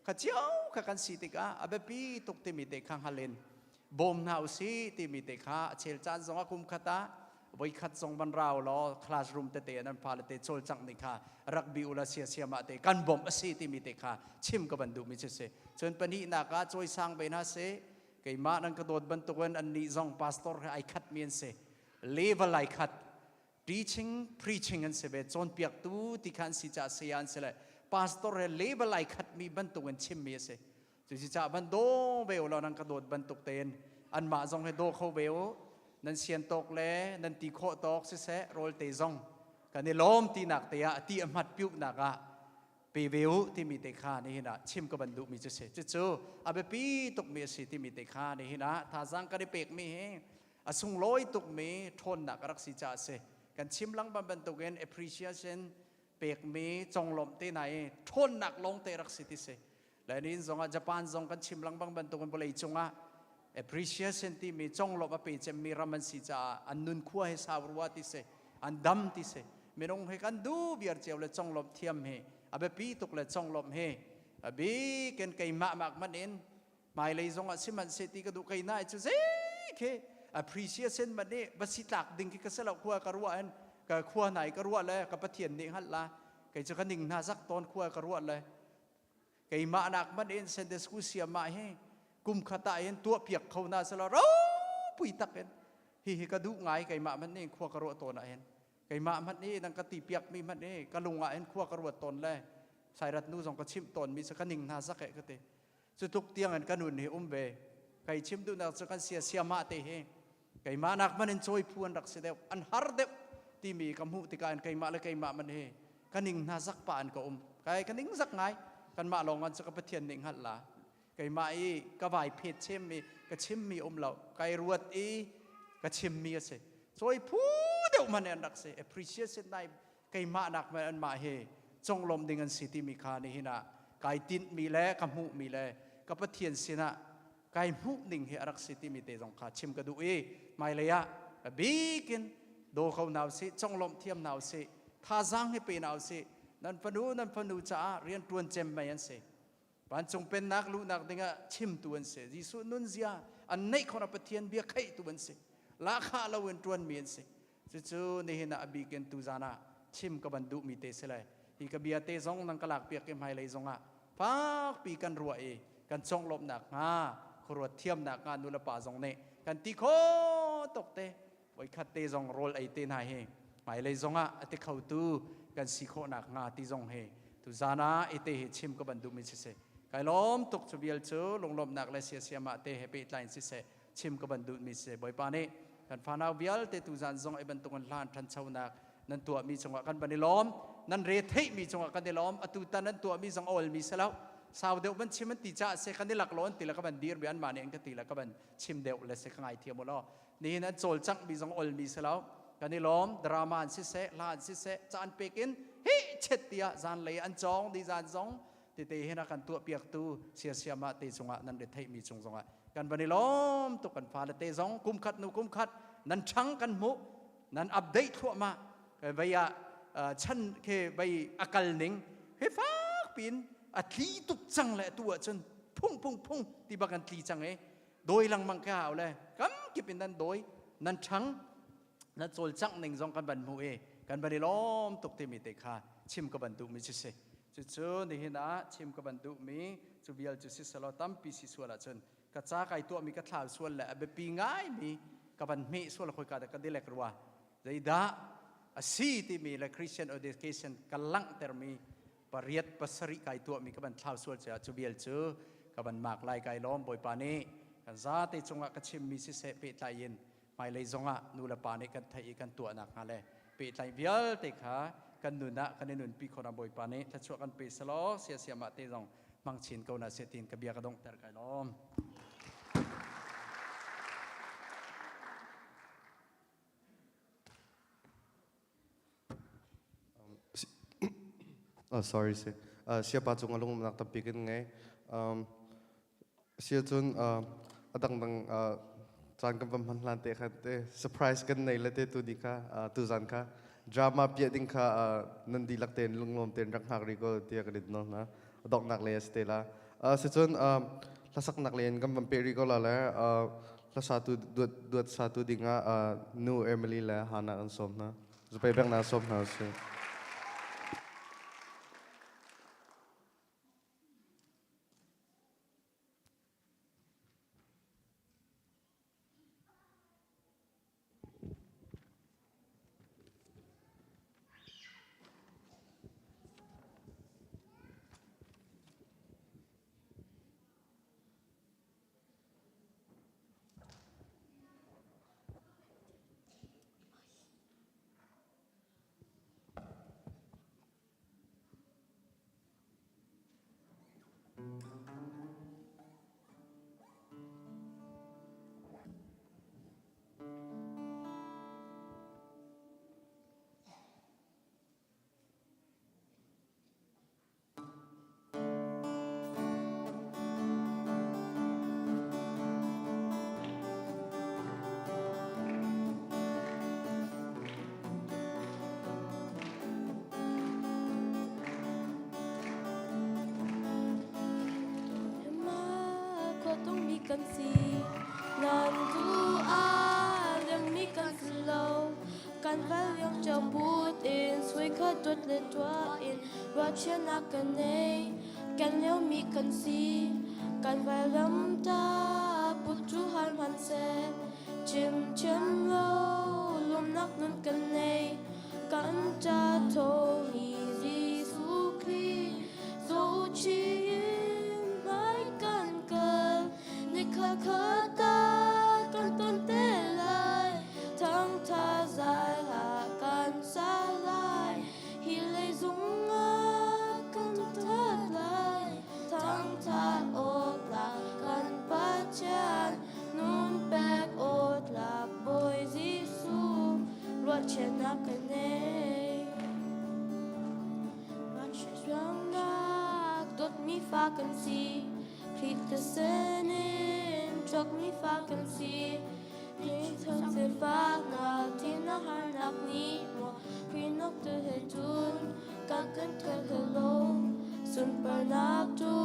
ข้าเจียวข้ากันสิติกาเบปีตุกที่มีเตข้างฮาเลนบ่มหนาวสิที่มีเตข้าเชลจานซองคุมขตาไว้ขัดทรงบรรดาลอคลาสรูมเตะนั้นพาเลเตโจลจังนิค่ะรักบิอุลาเซียมาเตกันบ่มอสีที่มีเตค่ะชิมกับบันดูมิเชเสจนปนินักจอยสร้างไปนะเสไก่มานังกระโดดบรรทุกอันนี้ซองพาสตอร์ไอคัดเมียนเสเลเวลไอคัด teaching preaching อันเสเบจนเปียกตูที่ขันสิจ่าเสียนเสเลยพาสตอร์เลเวลไอคัดมีบรรทุกอันชิมเมียเสจุสิจ่าบรรโดเบลเรานังกระโดดบรรทุกเตนอันมาซองให้โดเขาเบลนั่นเสียนตกเล่นั่นตีโคตกเสะโรลเตซองกันในล้อมตีหนักเตะตีอมัดปิวหนักอะปีวิวที่มีเตะขานี่นะชิมกับบรรดุมีเจเสจู่ๆอาเบปีตกมีสิที่มีเตะขานี่นะท่าสังกันได้เปกมีเฮอสุงลอยตกมีทนหนักรักสิจ่าเสกันชิมลังบรรดุเงิน appreciation เปกมีจงลมเตไหนทนหนักลงเตะรักสิติเสและนี่จงอาญี่ปุ่นจงกันชิมลังบรรดุเงินบริจงอ่ะappreciation ที่มีจงลบอภิเจมีรามันสิจ่าอันนุนขั้วให้สาวรัวติเสอันดำติเสไม่ต้องให้กันดูเบียร์เจียวเลยจงลบเทียมเฮอเบปีตุกเลยจงลบเฮอบีกันไก่มากมันเองไม่เลยจงอาสิมันเสติก็ดูไก่น่าจะเซ่เค appreciation มันนี่บัสิตักดึงกิกเสลขั้วกระรัวอันกับขั้วไหนกระรัวเลยกับปะเทียนนี่ฮัลละไก่จะกันดิ่งน่าสักตอนขั้วกระรัวเลยไก่มาหนักมันเองเซนเดสกุเซียมาเฮกุมขตาเห็นตัวเปียกเขาหน้าสลาร้ปุยตักเห็นฮิกระดูกไงไก่มามันนี่ขั้วกระโดดตัวน่ะเห็นไก่มามันนี่นังกติเปียกมีมันนี่กระลุงเห็นขั้วกระโดดตนเลยใส่รัดนู้ส่งกระชิมตนมีสักหนึ่งหน้าสักแก่ก็เตะสุดทุกเตียงอันกันหนุนเฮเบไก่ชิมดูนักสักเสียมาเตะเฮไก่มานักมันเห็นโจยพวนรักเสด็จอันฮาร์เดที่มีกำหูติการไก่มาและไก่มามันเฮกันหนึ่งหน้าสักปานก็ไก่กันหนึ่งสักไงกันมาลองกันสักปะเทียนหนึ่งหัดละไก่มาอีกระบายเพชรเชื่อมมีกระชิมมีเราไก่รวดอีกระชิมมีเสสวยพูดเดี๋ยวมันอันดักเส appreciation ได้ไก่มาหนักมันอันมาเฮจงลมดิ่งอันสิที่มีค่านี่หินะไก่ตินมีแล้วกำหูมีแล้วกับเทียนสินะไก่หูดิ่งเฮอักสิที่มีเตจงขาชิมกระดูอีไม่เลยอะบีกินโดเขาหนาวสิจงลมเทียมหนาวสิท่าจังให้เป็นหนาวสินั่นพนูจ้าเรียนตรวนเจมไม่ยันสิปันจงเป็นนักลูนักดิ่งชิมตัวเสียยิสุนุนเสียอันนี้คนเอาไปเทียนเบียไข่ตัวเสียราคาเราเงินตรวนมีเสียจู่ๆนี่เห็นอบีกันตุจานะชิมกับบรรดุมีเตสเลยที่กบียเตซองนังกลักเปียกเก็บไฮไลซองอ่ะพักปีกันรัวกันจงลบหนักครัวเทียมหนักงานนุลป่าซองเนี่ยกันตีโคตกเตะไว้ขัดเตซองโรลไอเตนไฮเฮไฮไลซองอ่ะติเขาตูกันสีโคหนักงาตีซองเฮตุจานะไอเตะชิมกับบรรดุมีเสียไก่ล้อมตกจุบิลจูลงลมหนักและเสียมาเตะเฮปิดไลน์สิเสชิมกับบรรดุมีเสบ่อยปานี้กันฟานาวิลเตตุจานซองไอบรรทุกันล้านทันเช้านักนั่นตัวมีจังหวะกันบันล้อมนั่นเรทให้มีจังหวะกันล้อมอตุตันนั่นตัวมีจังออลมีเสแล้วสาวเดียวมันชิมมันตีจ้าเสกันได้หลักล้อนตีแล้วก็บันดีร์เบียนมาเนี่ยก็ตีแล้วก็บันชิมเดียวและเสกง่ายเทียมหมดแล้วนี่นั่นโจลจังมีจังออลมีเสแล้วกันล้อมดราม่าสิเสลานสิเสจานเปกินเฮ้เช็ดเตียจานเลยอันจองดีจานจองตีเตะให้นักกันตัวเปียกตัวเสียมาเตะจังหวะนั่นเรทให้มีจังหวะกันบันล้อมตกกันฟ้าและเตะจองกุมขัดนูกุมขัดนั่นชังกันมุนั่นอัปเดตทั่วมาใบฉันเคใบอากาศหนึ่งเฮ้ฟ้าปีนอัดลีตุกจังแหละตัวจนพุ่งที่บักันลีจังโดยลังมังก้าวเลยกัมกิเป็นนั่นโดยนั่นชังนั่นโจลจังหนึ่งจงกันบันมูกันบันล้อมตกเตมิเตคาชิมกับบันดุมิจิเสจู่ๆนี่เห็นนะชิมกับบันดุมีจูเบียลจูซิสลอตัมปีสิส่วนละจนกระจ้าไก่ตัวมีกระถางส่วนแหละแบบปีง่ายมีกับบันมีส่วนละคอยกันแต่ก็ได้เล็กรัวใจด่าสีที่มีและ Christian education กำลังแต่มีปริยัติปัสริไก่ตัวมีกับบันท้าวส่วนจะจูเบียลจูกับบันมากลายไก่ล้อมบ่อยปานี้กันซาติจงะกชิมมีสิเสเปิดใจเย็นไม่เลยจงะนูละปานี้กันไทยกันตัวหนักฮะเลยเปิดใจเบียลติขากันนุนะกันนุนปีคนบ่อยปานี้ถ้าช่วยกันเปิดสโลเสียมาเตจงมังชินเกาหนาเสตินกับเบียกระดงแต่ไก่ล้อม sorry se siapa chung alung nak tampikin ngai sia chun adang dang chan kam pam hlan te khat te surprise kan nei late tu dikha tu zan kha drama pia ding kha nandi lak ten lunglom ten rak hak ri ko tia kadit no na dok nak le stela sia chun lasak nak len kam pam peri ko la la la satu duat satu dinga nu Emily la hana an som na zupai bang na som na seกันสินันดูอายังมีกันสโลกันแววยังจะพูดอินสวยข้าตัวเล็กตัวอินว่าเชื่อนักกันเนกันแล้วมีกันสิกันแววลำตาปุจจุหันมันเสจิมจิมโลลมนักนุ่นกันเนกันจะโทมีจีสุครีโซชีไม่กันเกินในคาคาตากันต้นเตลายทั้งท่าใจหากันสลายฮิเลยซุงอากันทัดลายทั้งท่าโอลากันปัจจันนุ่นแบกโอลาบอยจิสูรวดเชนักกันเนมันช่วยยังนักดดมีฟ้ากันสีพริตเตเซนินจกมีฟ้ากันสีนี่ทั้งเสียฟ้านักที่นักหานักนี้มัวพี่นกเธอให้จุนกันกันเธอให้ลงสุนปนักจุ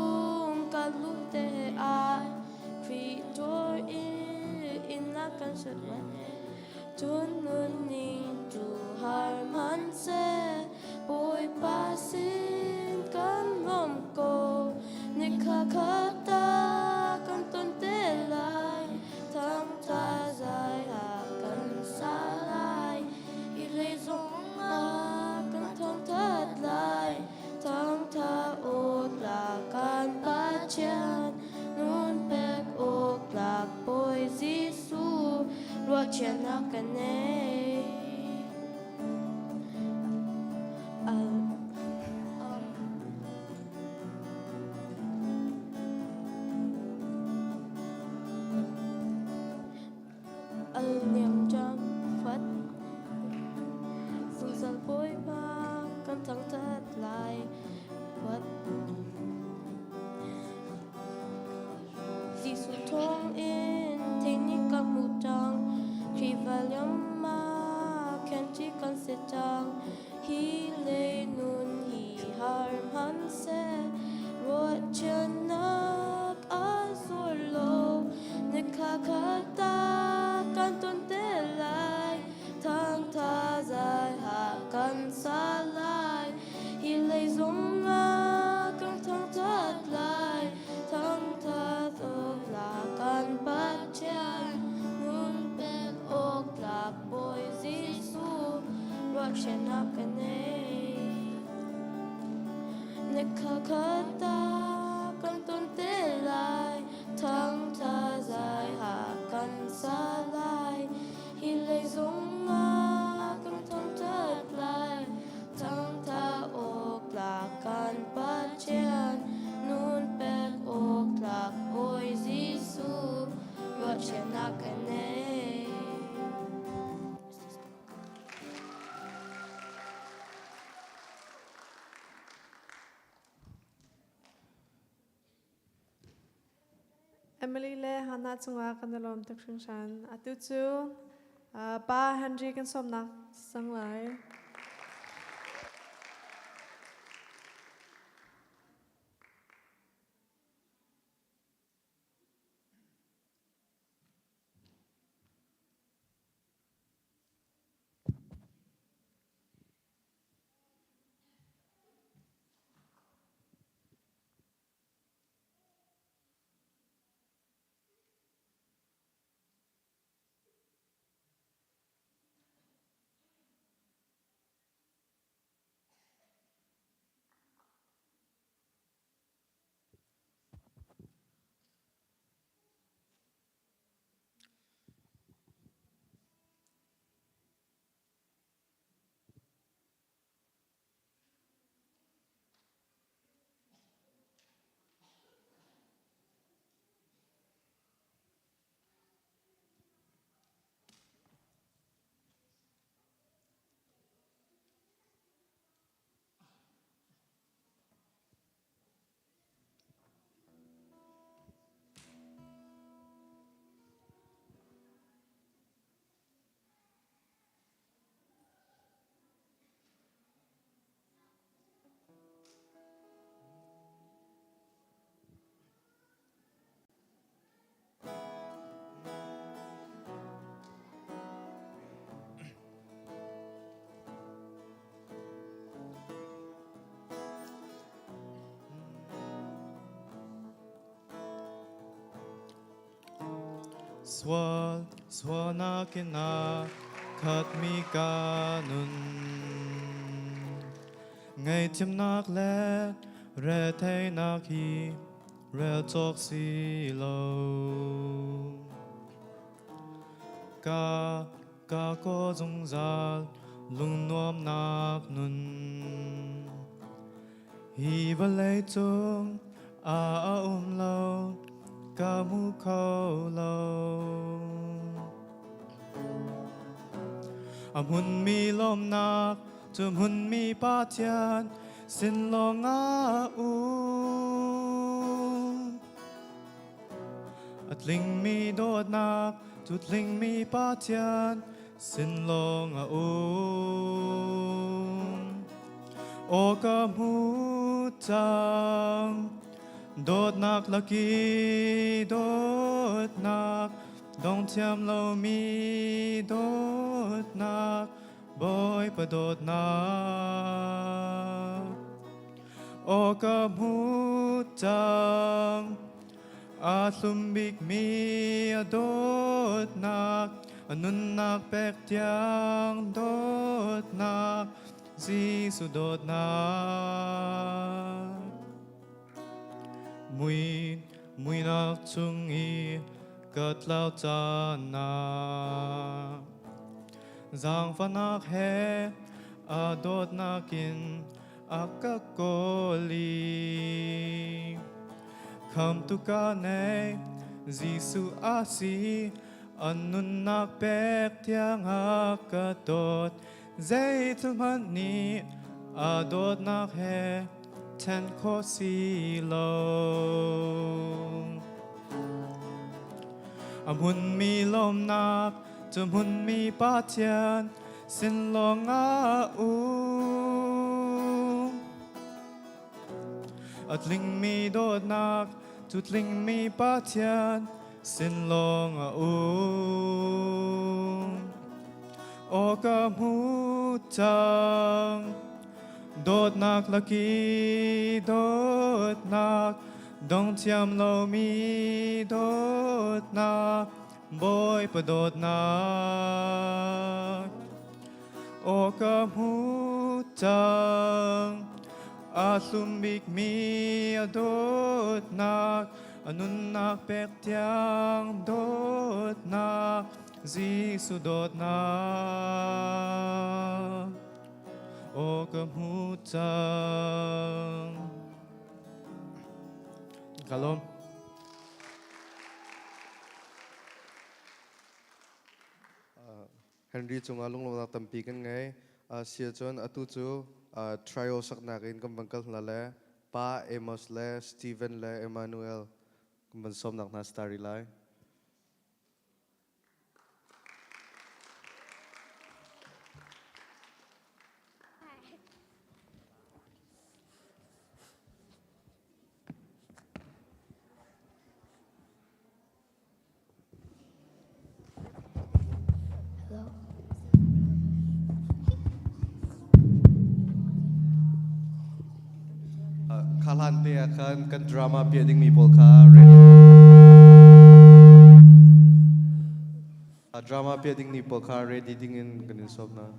งกันลุกเตะอายครีตัวอินนักกันสุดวันจุนนุนนิ่งจูหารมันเสปวยปาสินกันลมโกในคาคาตากันต้นเตลายทั้งตาใจหากันสลายอีเลยส่งมากันทั้งทัดลายทั้งท่าโอลากันปัจจันนุ่นแบกโอกลากปอยจิสูรวดเชนักกันเนniềm trong phất dù dần bối ba căng thẳng thắt lại phất dì su thong in thế như con mù trăng khi và liếm ma khen chỉ con sẽ trăng hi lê nun hi har hắn sẽ ruột chân nắc á rồi lâu nơi khá khá taกันต้นเตลายทั้งท่าใจหากันสลายฮิเลยสงอากันทั้งทัดลายทั้งท่าตกลากันปัจจันนุ่นแบกอกลากบอยจิสูรวดเชนักกันเนในคาคาตากันต้นเตลายทั้งท่าใจหากันสลายฮิเลยสงอากันทั้งทัดลายทั้งท่าอกลากกันปัจจันนุ่นแบกอกลากบอยจิสูรวดเชนักกันเน Emily le Hannah chunga kan dalom tak shing shan atu chu pa Henry kan som nak sang lai Swanakina Katmikanun Ngay tim nak le Re thay nak hi Re chok si lo Ka ko zung zal Lung nuam nak nun Hi va lei chung A lo Ka mu khâu lo Hun mi lom nak Chum hun mi pa tian Sin lo nga u At ling mi dot nak Tut ling mi pa tian Sin lo nga u O ka mu tang Đốt nạc là kỳ đốt nạc Đông thiam lâu mi đốt nạc Bôi bà đốt nạc O ka mu tang A thum big mi a đốt nạc Nun nạc bẹc tiang đốt nạc Giêsu đốt nạc Mui nak chung i Gat lao cha na Giang pha nak he A dot nakin A ka ko li Kham tu ka ne Giêsu a si Anun nak pek tiang a ka dot Zay tum han ni A dot nak he Ten ko si lo Hun mi lom nak Chum hun mi pa tian Sin lo nga u At ling mi dot nak Tut ling mi pa tian Sin lo nga u O ka mu tang Đốt nạc là kỳ đốt nạc Đông thiam lâu mi đốt nạc Bôi bà đốt nạc O ka mu tang A thum big mi a đốt nạc Anun nạc bẹc tiang đốt nạc Giêsu đốt nạc O ka mu tang Kalom Henry chunga lung lo na tampi kan ngai sia chon atu chu trio sak nakin kam bangkal na le pa Amos le Stephen le Emmanuel kumban som nak na starry lai. Kalan te akan drama piading mi polka ready. Drama piading ni polka ready dingin ganin sob na.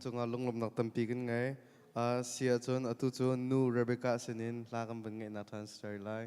chunga lunglom nak tampi kan ngai sia chun atu chun nu Rebecca sinin lakam ban ngai na transfer lai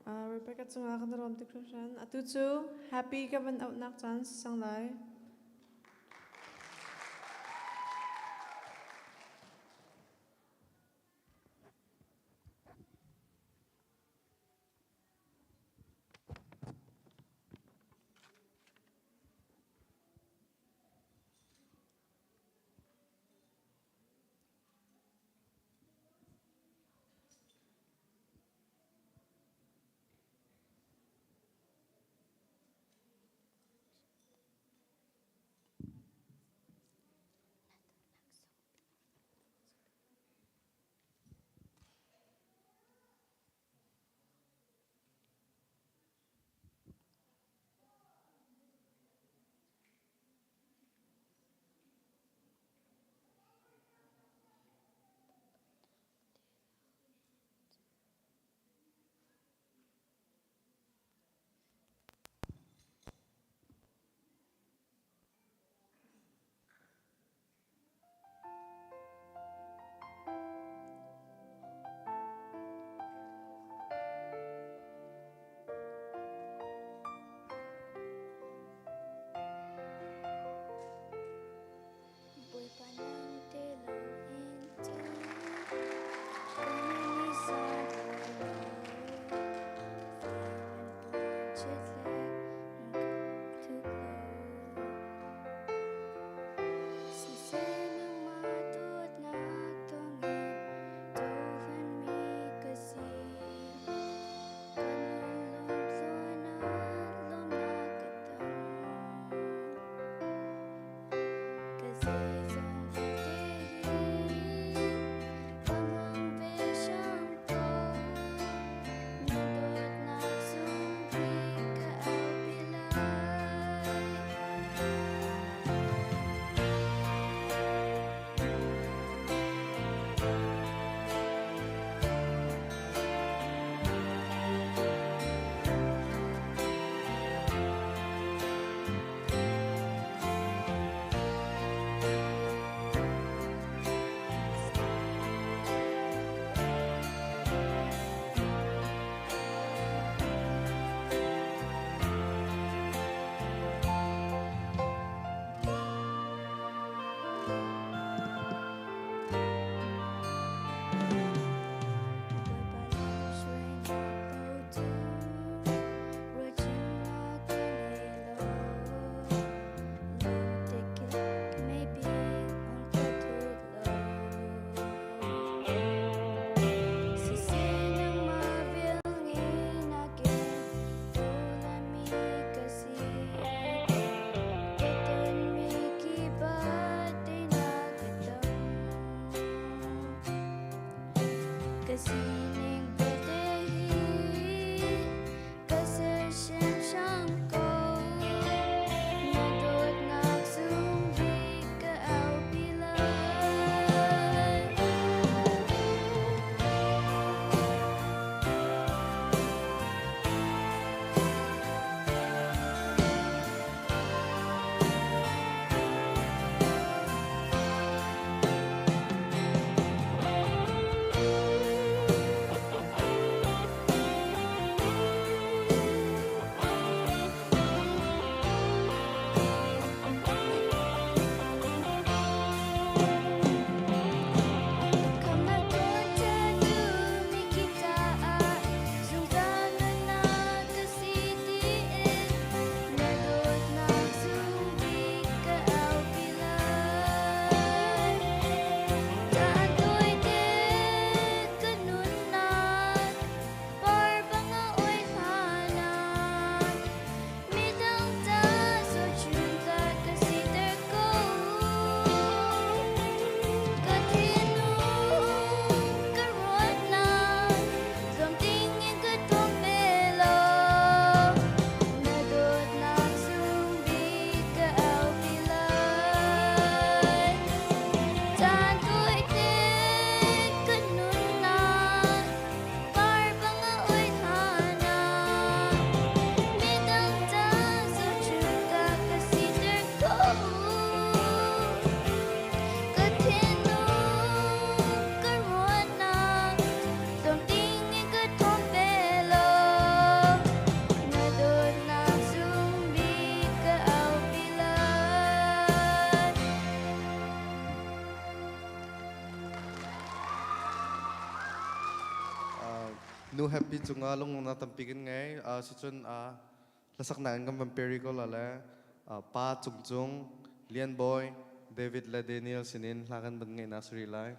Rebecca chung akan dalam declaration. Atu chu happy kaban out nak chance sang lai. nu happy chunga long na tampikin ngai si chun lasak na ngam vampiri ko lale pa chung chung lian boy David la Daniel sinin lakan ban ngai na Sri Lai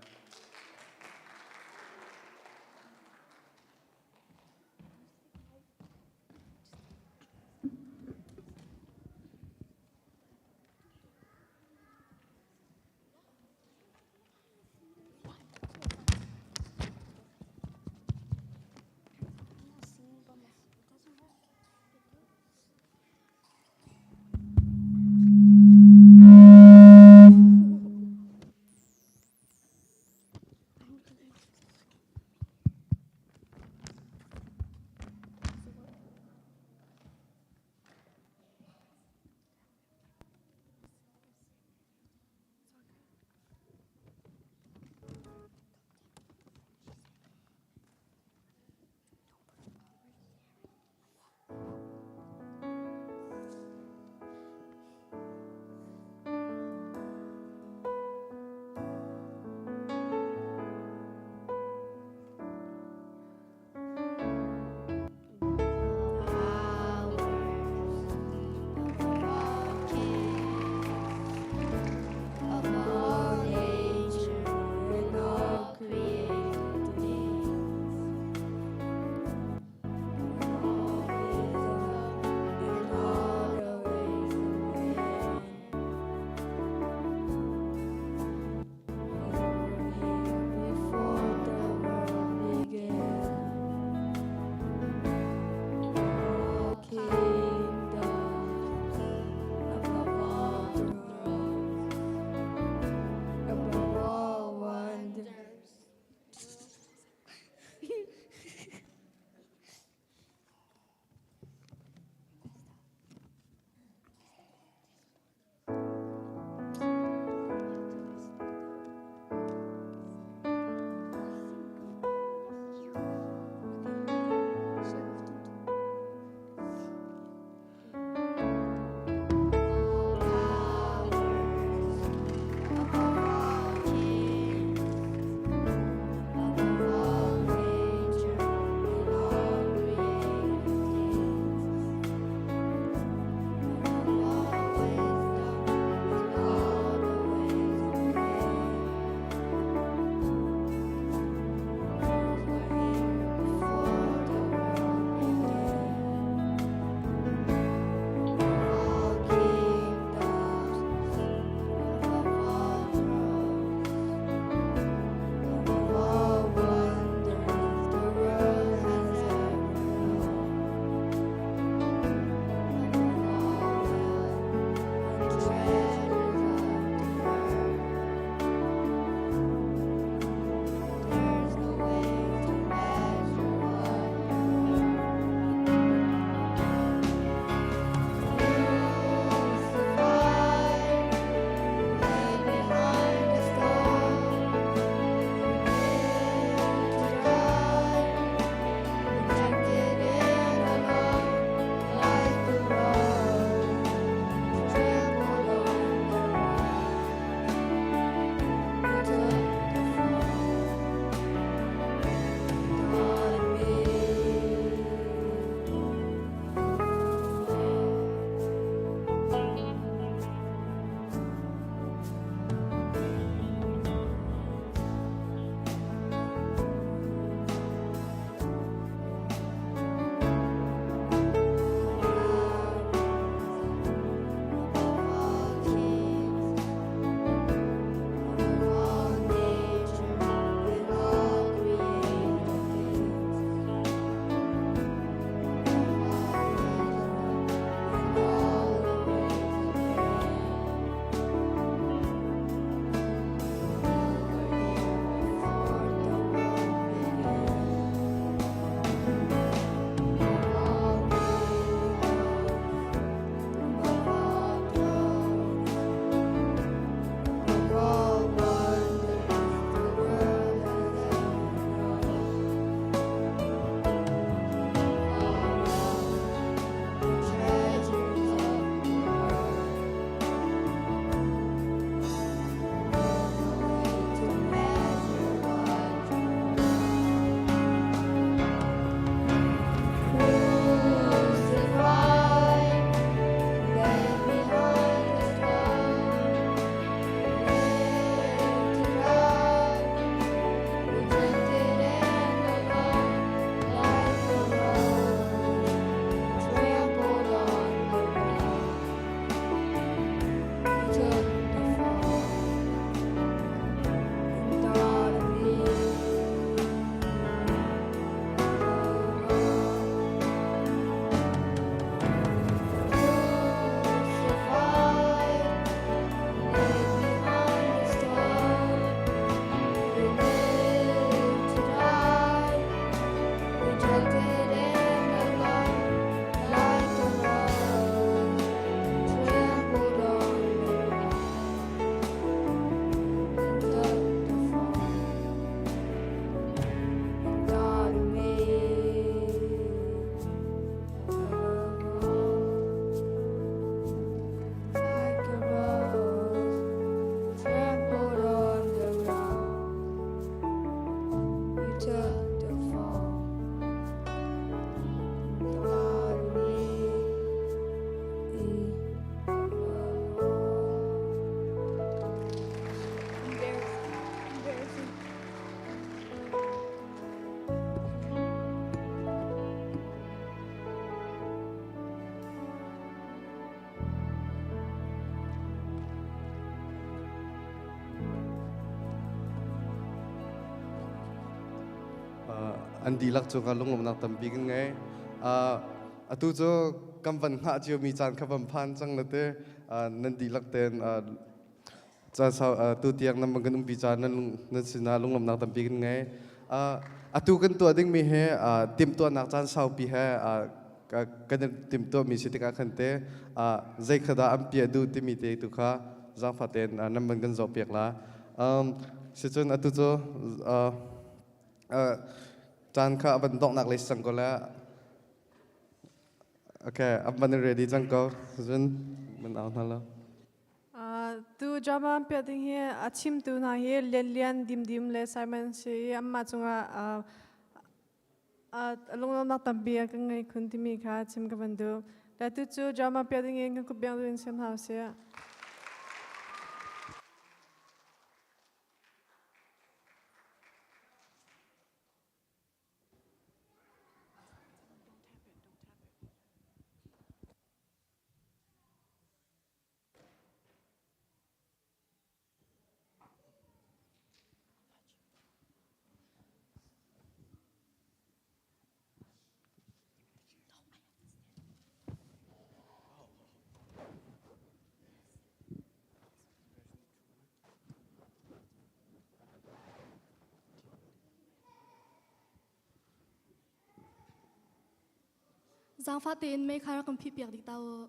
an dilak chu ka lunglom nak tampi kan ngai atu chu kam van nga chu mi chan khabam phan chang na te nan dilak ten cha sa tu tiak nam ganung pi chan nan sina lunglom nak tampi kan ngai atu kan tu ading mi he tim tu nak chan sau pi he kan tim tu mi sitika khante zai khada am pi adu ti mi te tu kha zang phaten nam ban gan zo pek la si chun atu chu chan kha ban dok nak le sang ko la okay am ban ready chang ko chun man out na la tu drama pe ding he achim tu na he lian lian dim dim le Simon se amma chunga along na tambi ka ngai khun ti mi kha chim ka bandu la tu chu drama pe ding he ku byang du sem ha se Giang phát tiền mấy khai ra cầm phi biệt đi tao.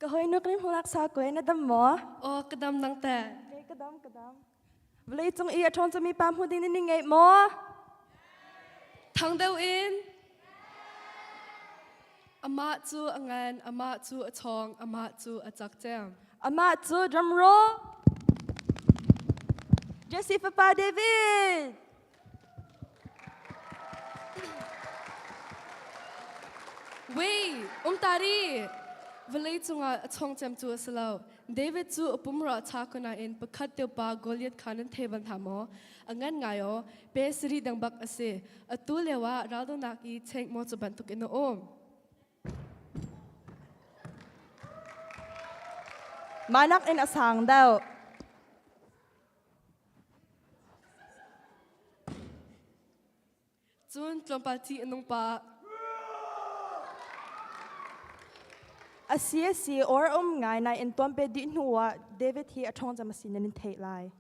Cái hơi nước lên hoa sa quên nó đâm mỏ. Cái đâm năng tệ. Cái đâm. Vậy trong ý trong cho mi bám hụt đi nên ngày mỏ. Thằng đâu in. Ama chu angan, ama chu a chong, ama chu a chak chang. Ama chu drum roll. Jesse Papa David. Wait, tari. Vậy chunga a chong cham chu asalo. David chu upumra chakuna in pakhat teu pa Goliath khanan theban thamo. Angan ngayo pe sri dangbak ase. Atu lewa rado naki cheng mo chu bantuk in om. Manak in asang daw. Chun tlompati anong pa. Si or ngai na in tompe di nuwa David hi atong jam sin nin thei lai.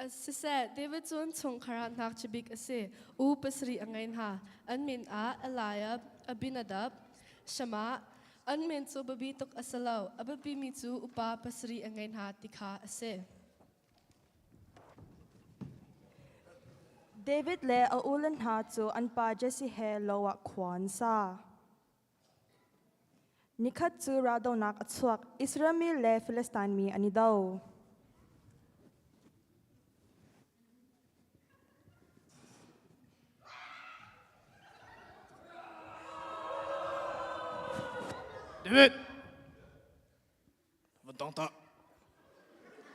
Sise David chun chung kharan nak chibik ase. U pasri angain ha. Anmin a Eliab, Abinadab, Shama. Anmin chu babi tok asalaw. Ababi mi chu upa pasri angain ha tikha ase. David le a ulan ha chu an pa Jesse he lowa khwan sa. Nikhat chu rado nak achuak Israel mi le Philistine mi ani daw. David, vận động ta,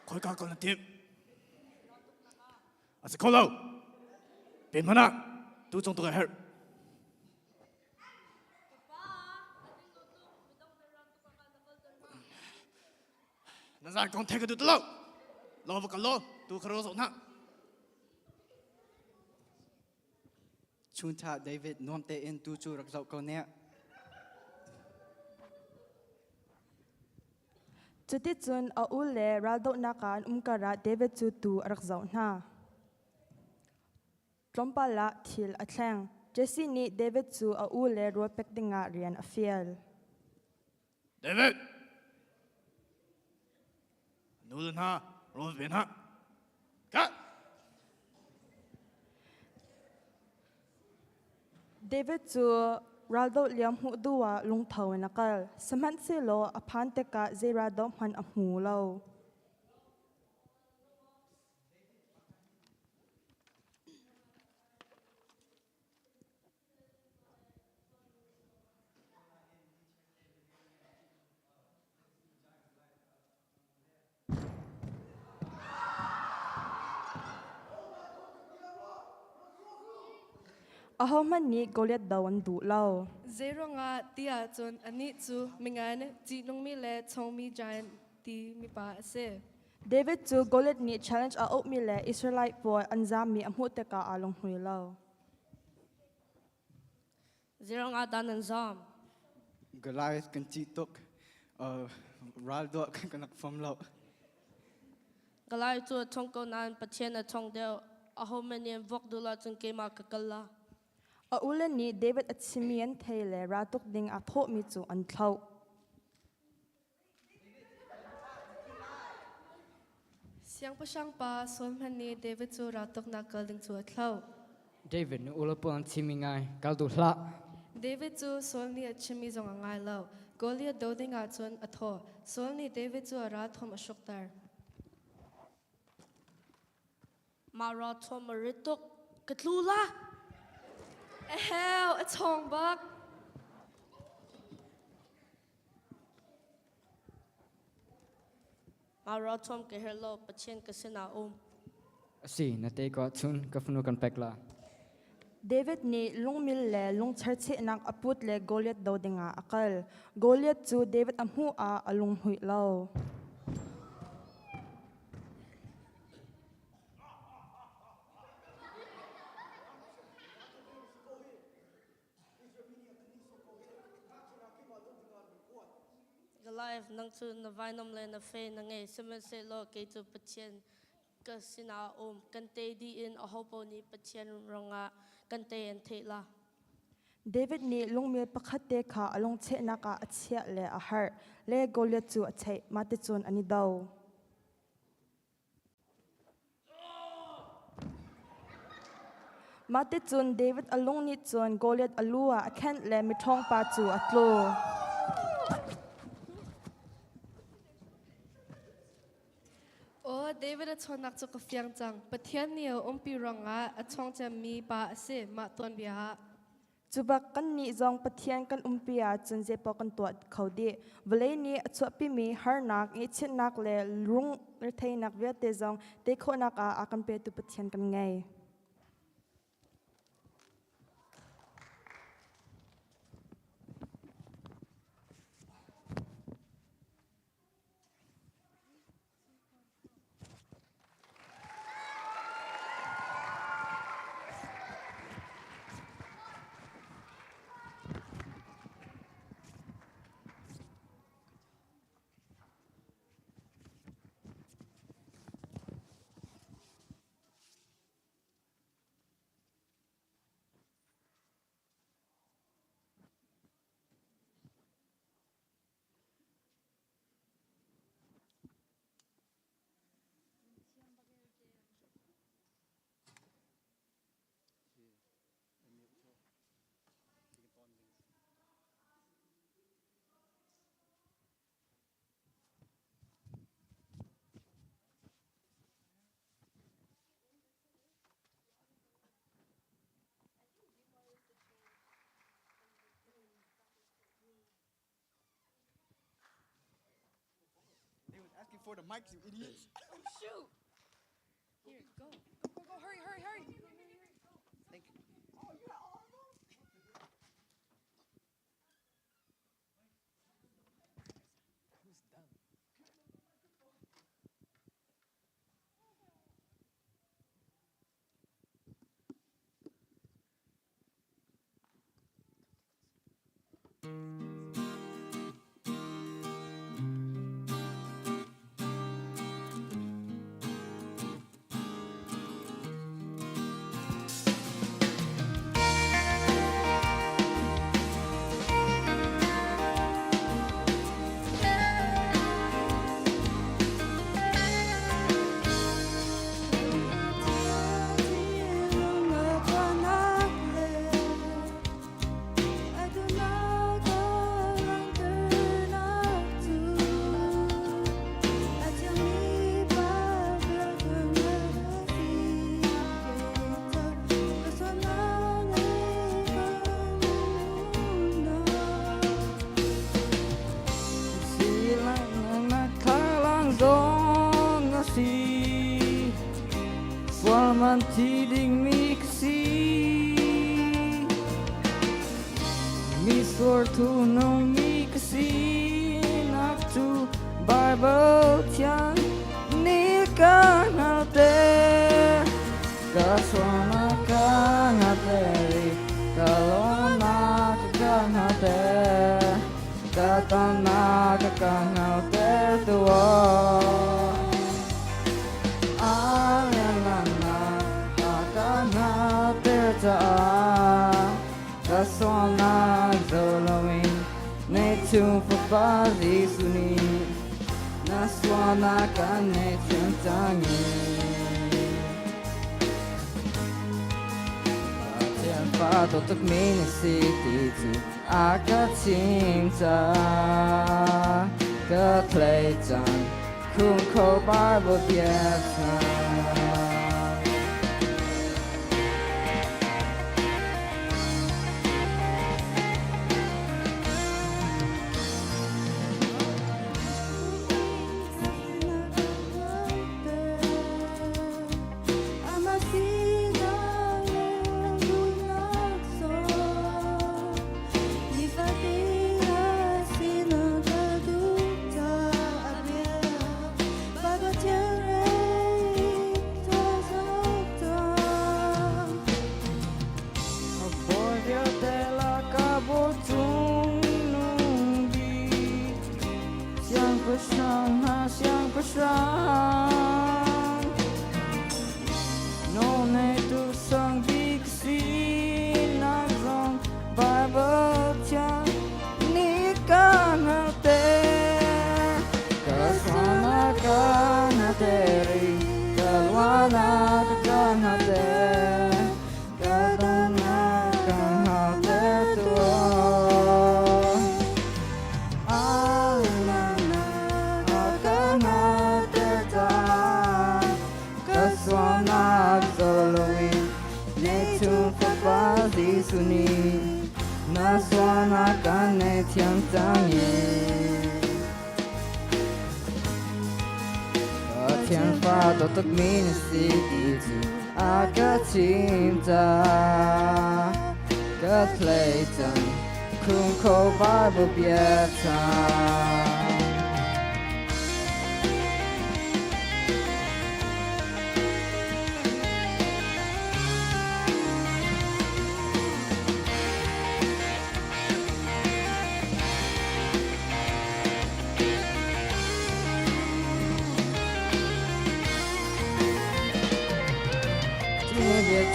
khối cả con tim. À sẽ không lâu, bên mana, tu trong tôi hết. Nó ra con thấy cái được lâu, lo vào cả lo, tu khởi rộng hạng. Chun cha David nuam te in tu chu rak zau ko ne. Chuti chun a ule rado nakan umkara David chu tu arak zau na. Trompala thil a thleng Jesse ni David chu a ule ro pek dinga rian a fiel. David, nulen ha, ro ben ha. Ka. David chu rado liam hu duwa lung thau nakal saman se lo aphan te ka zera dom han a hu lo. a ho man ni Goliath daw an du lo Zero nga tia chun ani chu mingan ji nong mi le chong mi giant ti mi pa ase. David chu Goliath ni challenge a op mi le Israelite boy an zam mi amhu te ka along hui lo Zero nga dan an zam. Goliath kan chi tok Raldo kan nak fam lo. Galai chu chong ko nan pathian a chong deu a ho man yen vok du la chun ke ma ka kala. a ulen ni David at Simeon thele ratuk ding a tho mi chu an thlau Siang pa siyang pa son man ni David chu ratok na kal ding chu atlaw. David nu ula pon chimi ngai kal du hla David chu sol ni a chimi zong angai lo. Goliath do ding a chun a tho. Sol ni David chu a ra thom a shoktar. Ma ra thom a ritok katlula. Hell, a chong bak. Ma ra thom ke hello pathian ka sina si na te ko chun ka funu kan pekla David ni lungmil le lung charche nak aput le Goliath do dinga akal Goliath chu David amhu a alung hui lo Goliath nang chu na vainom le na fe na nge semen se lo ke chu pathian ka sina kan te di in a hopo ni pathian ronga kan te en the la David ni lungmil pakhate kha alung che naka achia le a har le Goliath chu achei mate chun ani do mate chun David alung ni chun Goliath alua akhan le mithong pa chu atlo O David a chon nak chu ka fiang chang pathian ni pi ronga a chong cha mi pa ase ma ton bia Chubak kan ni zong pathian kan umpia chun je po kan tuat khodi vlei ni achuapi mi har nak e chin nak le lung le thei nak via te zong te kho nak a akan pe tu pathian kan ngai They was asking for the mics, you idiots. shoot here go hurry Thank you. Forman tiding mixi sur thu nông mi cái si nắp tu Bible thiang ni ka na te ka swana ka na te ka lona ka na te ka ta na ka na te tu Kasona zolawin Netu papazi suni Naswana kane chantangi Patian pato tuk mini siti Aka cinta Ketlaitan Kung ko Bible biasa No ne tu sang big si na zong Bible cha ni ka na te ka sana ka na te ri ka wana ka na te ka na ka na te tu Suni naswana kane tiang tangi tiang fa do tuk min si ti aga cinta ke playtan kung ko Bible biasa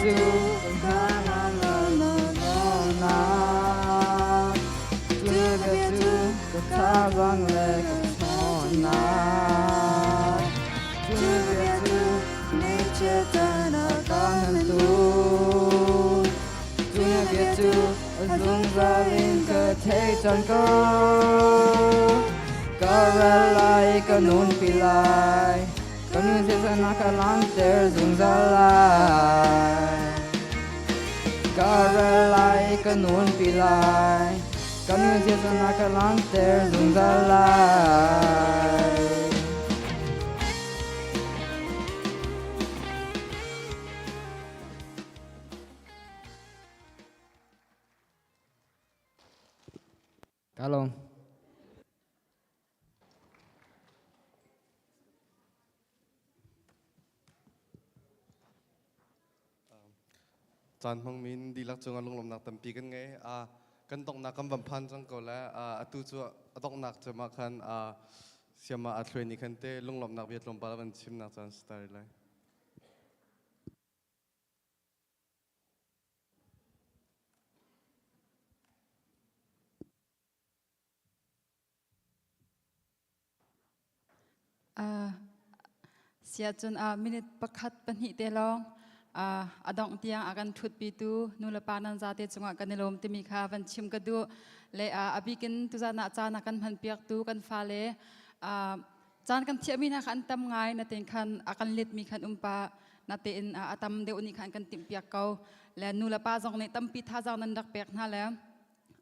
tu na na na na na tu be tu ka bang le ka na tu be tu ne che ta na ka tu tu be tu lung ra lin ka thei chan ko ka ra lai ka nun pi lai Kanu sesa nakalang ter zung zalai Karalai kanun pilai Kanu sesa nakalang ter zung zalai Kalong Chan Hong Min di lak chung alung lom nak tampi kan ngai kan tok nak kan bampan chang ko la atu chu atok nak chama khan siama athloi ni khan te lung lom nak viet lom pala ban chim nak chan star lai sia chun minute pakhat panhi te long adong tiang akan thut pi tu nula panan zate chunga kanilom te mi kha van chim ka du le abikin tu za na cha na kan han piak tu kan fa le chan kan thiami na kan tam ngai na ten khan akan lit mi khan umpa na te in atam de uni khan kan tim piak kau le nula pa jong ne tam pi tha jang nan dak pek na le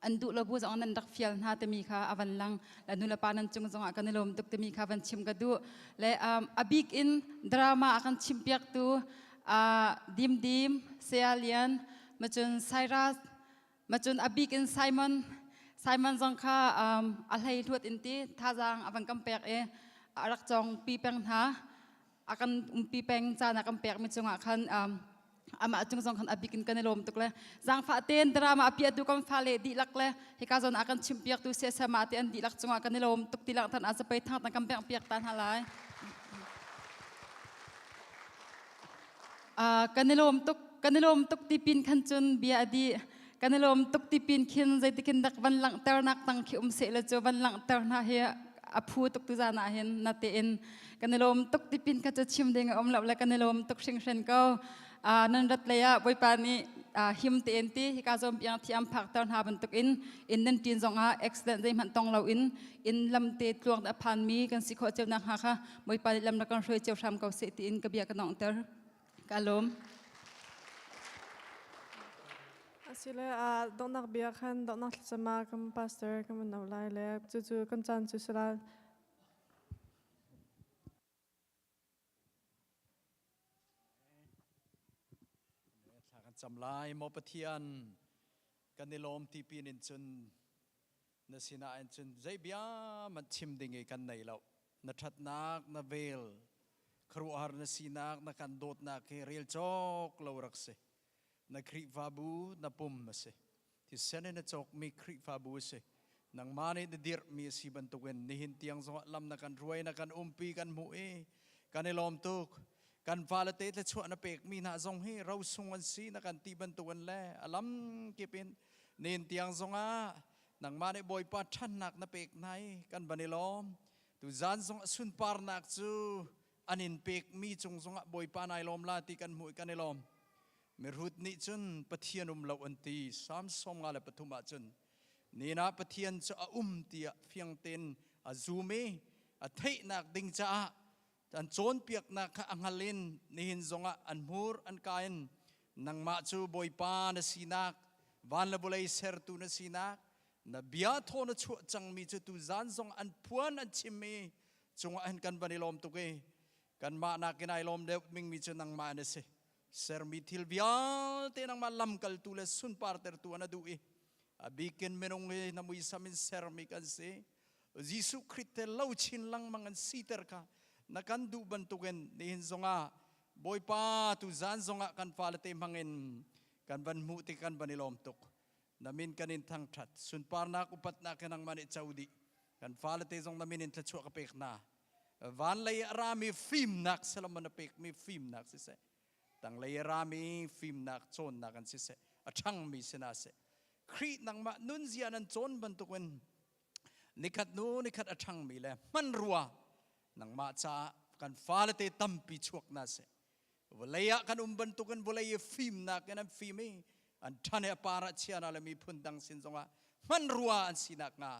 an du lo bu jong nan dak fial na te mi kha avan lang la nula pa nan chung jong akanilom tuk te mi kha van chim ka du le abik in drama akan chim piak tu dim sealian machun Cyrus machun abik in Simon สายมันจงค่าอะไรทวดอินทีท่าจางอวันกำเปกรักจงปีแปงท่าอากันปีแปงจานักกำเปกมิจงอาคันอามาจงจงคันอภิกินกันในลมตุกเลยจางฟ้าเต้นดรามาอภิยดูกำฟ้าเลดีลักเลยเฮกาจนอากันชิมเปียกตุเสียสมาเต้นดีลักจงอากันในลมตุกดีลักท่านอาจจะไปทางตังกำเปกเปียกตันหาลายกันในลมตุกตีปินขันจนเบียดีกันในลมตุกตีปินขินใจติกินดักวันหลังเตอร์นักตังขิมเสลจวันหลังเตอร์นาเฮียอภูตุกตุจานาเห็นนาเตนกันในลมตุกตีปินก็จะชิมเด้งอมหลับและกันในลมตุกชิงเชนก็นันรัตเลยะบอยปานีหิมเตนตีฮิกาจอมยังที่อัมพักเตอร์นาบันตุกอินนันจีนจงอาเอ็กซ์เดนใจมันตองเราอินลำเตตลวงอภันมีกันสิขอเจ้านักฮะค่ะบอยปานีลำนักการช่วยเจ้าชามเกาเสตีอินกับเบียกันน้องเตอร์กาลมSila dok nak biarkan dok nak sama kem pastor kem menawlai le cucu kencan susila จำลายมอปเทียนกันในลมที่ปีนินจนนสินาอินจนใจเบียมันชิมดิ่งกันในเรานทัดนักนเวลครัวหารนสินักนกันโดดนักเรียลจอกเรารักเสนักคริฟาบูนับปุ่มมาเสที่เส้นนจอกมีคริฟาบูเสนังมาในเดียร์มีสีบรรทุกเงินนิหินเตียงสวะลำนักกันรวยนักกันปีกันหมูกันในลมตุกกันฟาลเตตและชวนนับเอกมีนาจงให้เราส่งวันสีนักกันตีบรรทุกเงินแลอลัมเก็บเป็นนิหินเตียงสงอานังมาในบอยปัดชันนักนับเอกไหนกันบันในลมตุจานสงสุนปาร์นักจูอันอินเปกมีจงสงบอยปานายลมลาตีกันหมูกันในลมเมื่อรุ่นี้จนปะเทียนเราอันตีสามสมงาเลปฐุมจนนี่นะปะเทียนจะเตียเฟียงเต็นจูเมเทนักดิงจ้าอันโจนเปียกนักอังฮัลินนี่หินจงอันมูร์อันกายนนังมาจูบอยปานสีนักวันละบุเลยเซอร์ตูนสีนักนับเบียทอนชั่วจังมีจุตุจานจงอันพวนอันชิมเมจงอันกันบันลมตุเกกันมานักกินไอลมเด็กมิงมีจุนังมาเนเซเซอร์มิทิลเบียเตนังมาลำกัลตุเลสุนปาร์เตอร์ตัวนัดูabikin menunggu namu isamin sermikan se Yesus Kristus lau chin lang mangan siter ka nakan du bantuken nihin zonga boy pa tu zan zonga kan falate mangin kan ban muti kan banilom tok namin kanin thang that sun parna upat na kanang mani chaudi kan falate zong namin in tlachu ka pek na van lay rami film nak salaman na pek mi film nak se tang lay rami film nak chon na kan se achang mi sinaseครีนังมานุนเสียนันโจนบรรทุกเงินนิคัดนู้นิคัดอัชังมีแลมันรัวนังมาจ้ากันฟ้าละเตตัมปีชวกนาเสวลัยกันบรรทุกเงินวลัยฟิล์มนักนั้นฟิล์มอันท่านเอปาราเชียนาเลมีพุนดังสินจงว่ามันรัวอันสินักงา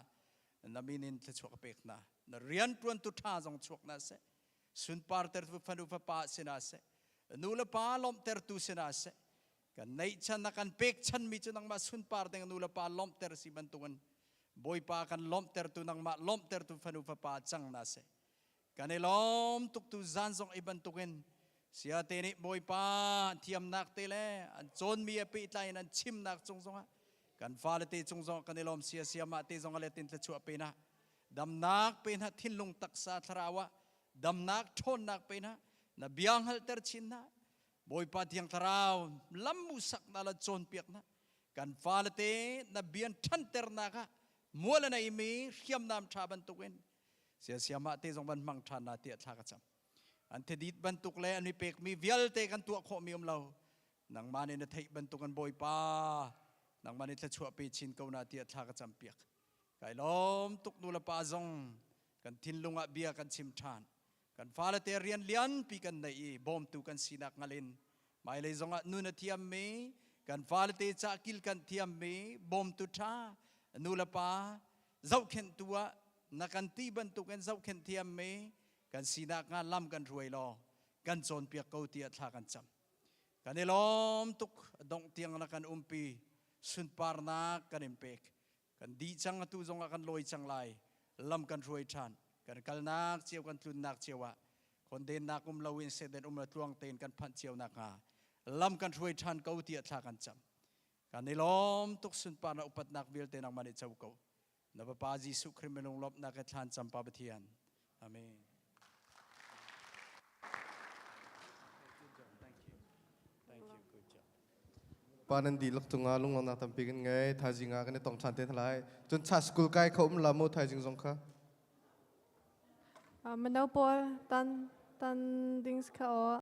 นามีนินจะชวกเปกนาเรียนปวนตุท่าจงชวกนาเสสุนปาร์เตอร์ฟันุฟปาสินาเสนูเลปาลมเตอร์ตุสินาเสกันในชั้นนักกันเปกชั้นมีจุนังมาสุนปาร์เตงนูละปาล้อมเตอร์สิบันตุกันบอยปากันล้อมเตอร์ตุนังมาล้อมเตอร์ตุฟันุฟปาจังนาเสกันในล้อมตุกตุจานซองไอบันตุกันเสียเตนิบอยปาเทียมนักเตเลอันโจนมีปีไตนันชิมนักจงซงกันฟ้าเลเตจงซงกันในล้อมเสียมาเตจงอะไรตินตะชัวเป็นนะดำนักเป็นฮะทิ้นลงตักษาทราวะดำนักทนนักเป็นนะนบียังฮัลเตอร์ชินนะบอยปาที่ยังทราวลำมุสักนาลจนเปียกนะกันฟ้าเลเตนบียันทันเตอร์นักมัวละในมีเขียมนำชาบันตุกเวนเสียมาเตจงบันมังชานาเตียทากระจำอันเทดิดบันตุกแลอันมีเปกมีเวลเตกันตัวโคมีอมเรานังมาในไทยบันตุกันบอยปานังมาในทะชัวไปชินเกานาเตียทากระจำเปียกไก่ล้อมตุกนูละปาจงกันทินลุงอเบียกันชิมชานกันฟ้าละเตเรียนเลียนปีกันในบอมตุกันสีนักงาลินไม่เลยจงนูนเทียมเมกันฟ้าละเตจากกิลกันเทียมเมบอมตุท่านูละปาเจ้าเข็นตัวนักกันตีบันตุกันเจ้าเข็นเทียมเมกันสีนักงานล้ำกันรวยรอกันโจนเปียกเกาเตียทากันจำกันในล้อมตุกดงเตียงนักกันปีสุนปาร์นักกันเอ็มเปกกันดีจังตุจงกันลอยจังไลล้ำกันรวยชันกันกัลนักเจียวกันทุนนักเจียวะคนเดินนักลาวินเสด็จละตวงเต็นกันพันเจียวนักงาล้ำกันรวยชันเกาเตียทากันจำกันในล้อมตุกสุนปาร์นักอุปนักวิลเตนักมันเจ้าเกา na Bapa Jesu krimenung lop na katlan sampa betian. Amen. Thank you. Good job. ปานันดีลักจงอาลุงเรานาทำปีกันไงทาจิงอากันในตองชันเตทลายจนชาสกุลไกเขาอุ้มลามูทาจิงซงค่ะ Menopol tan dings ka o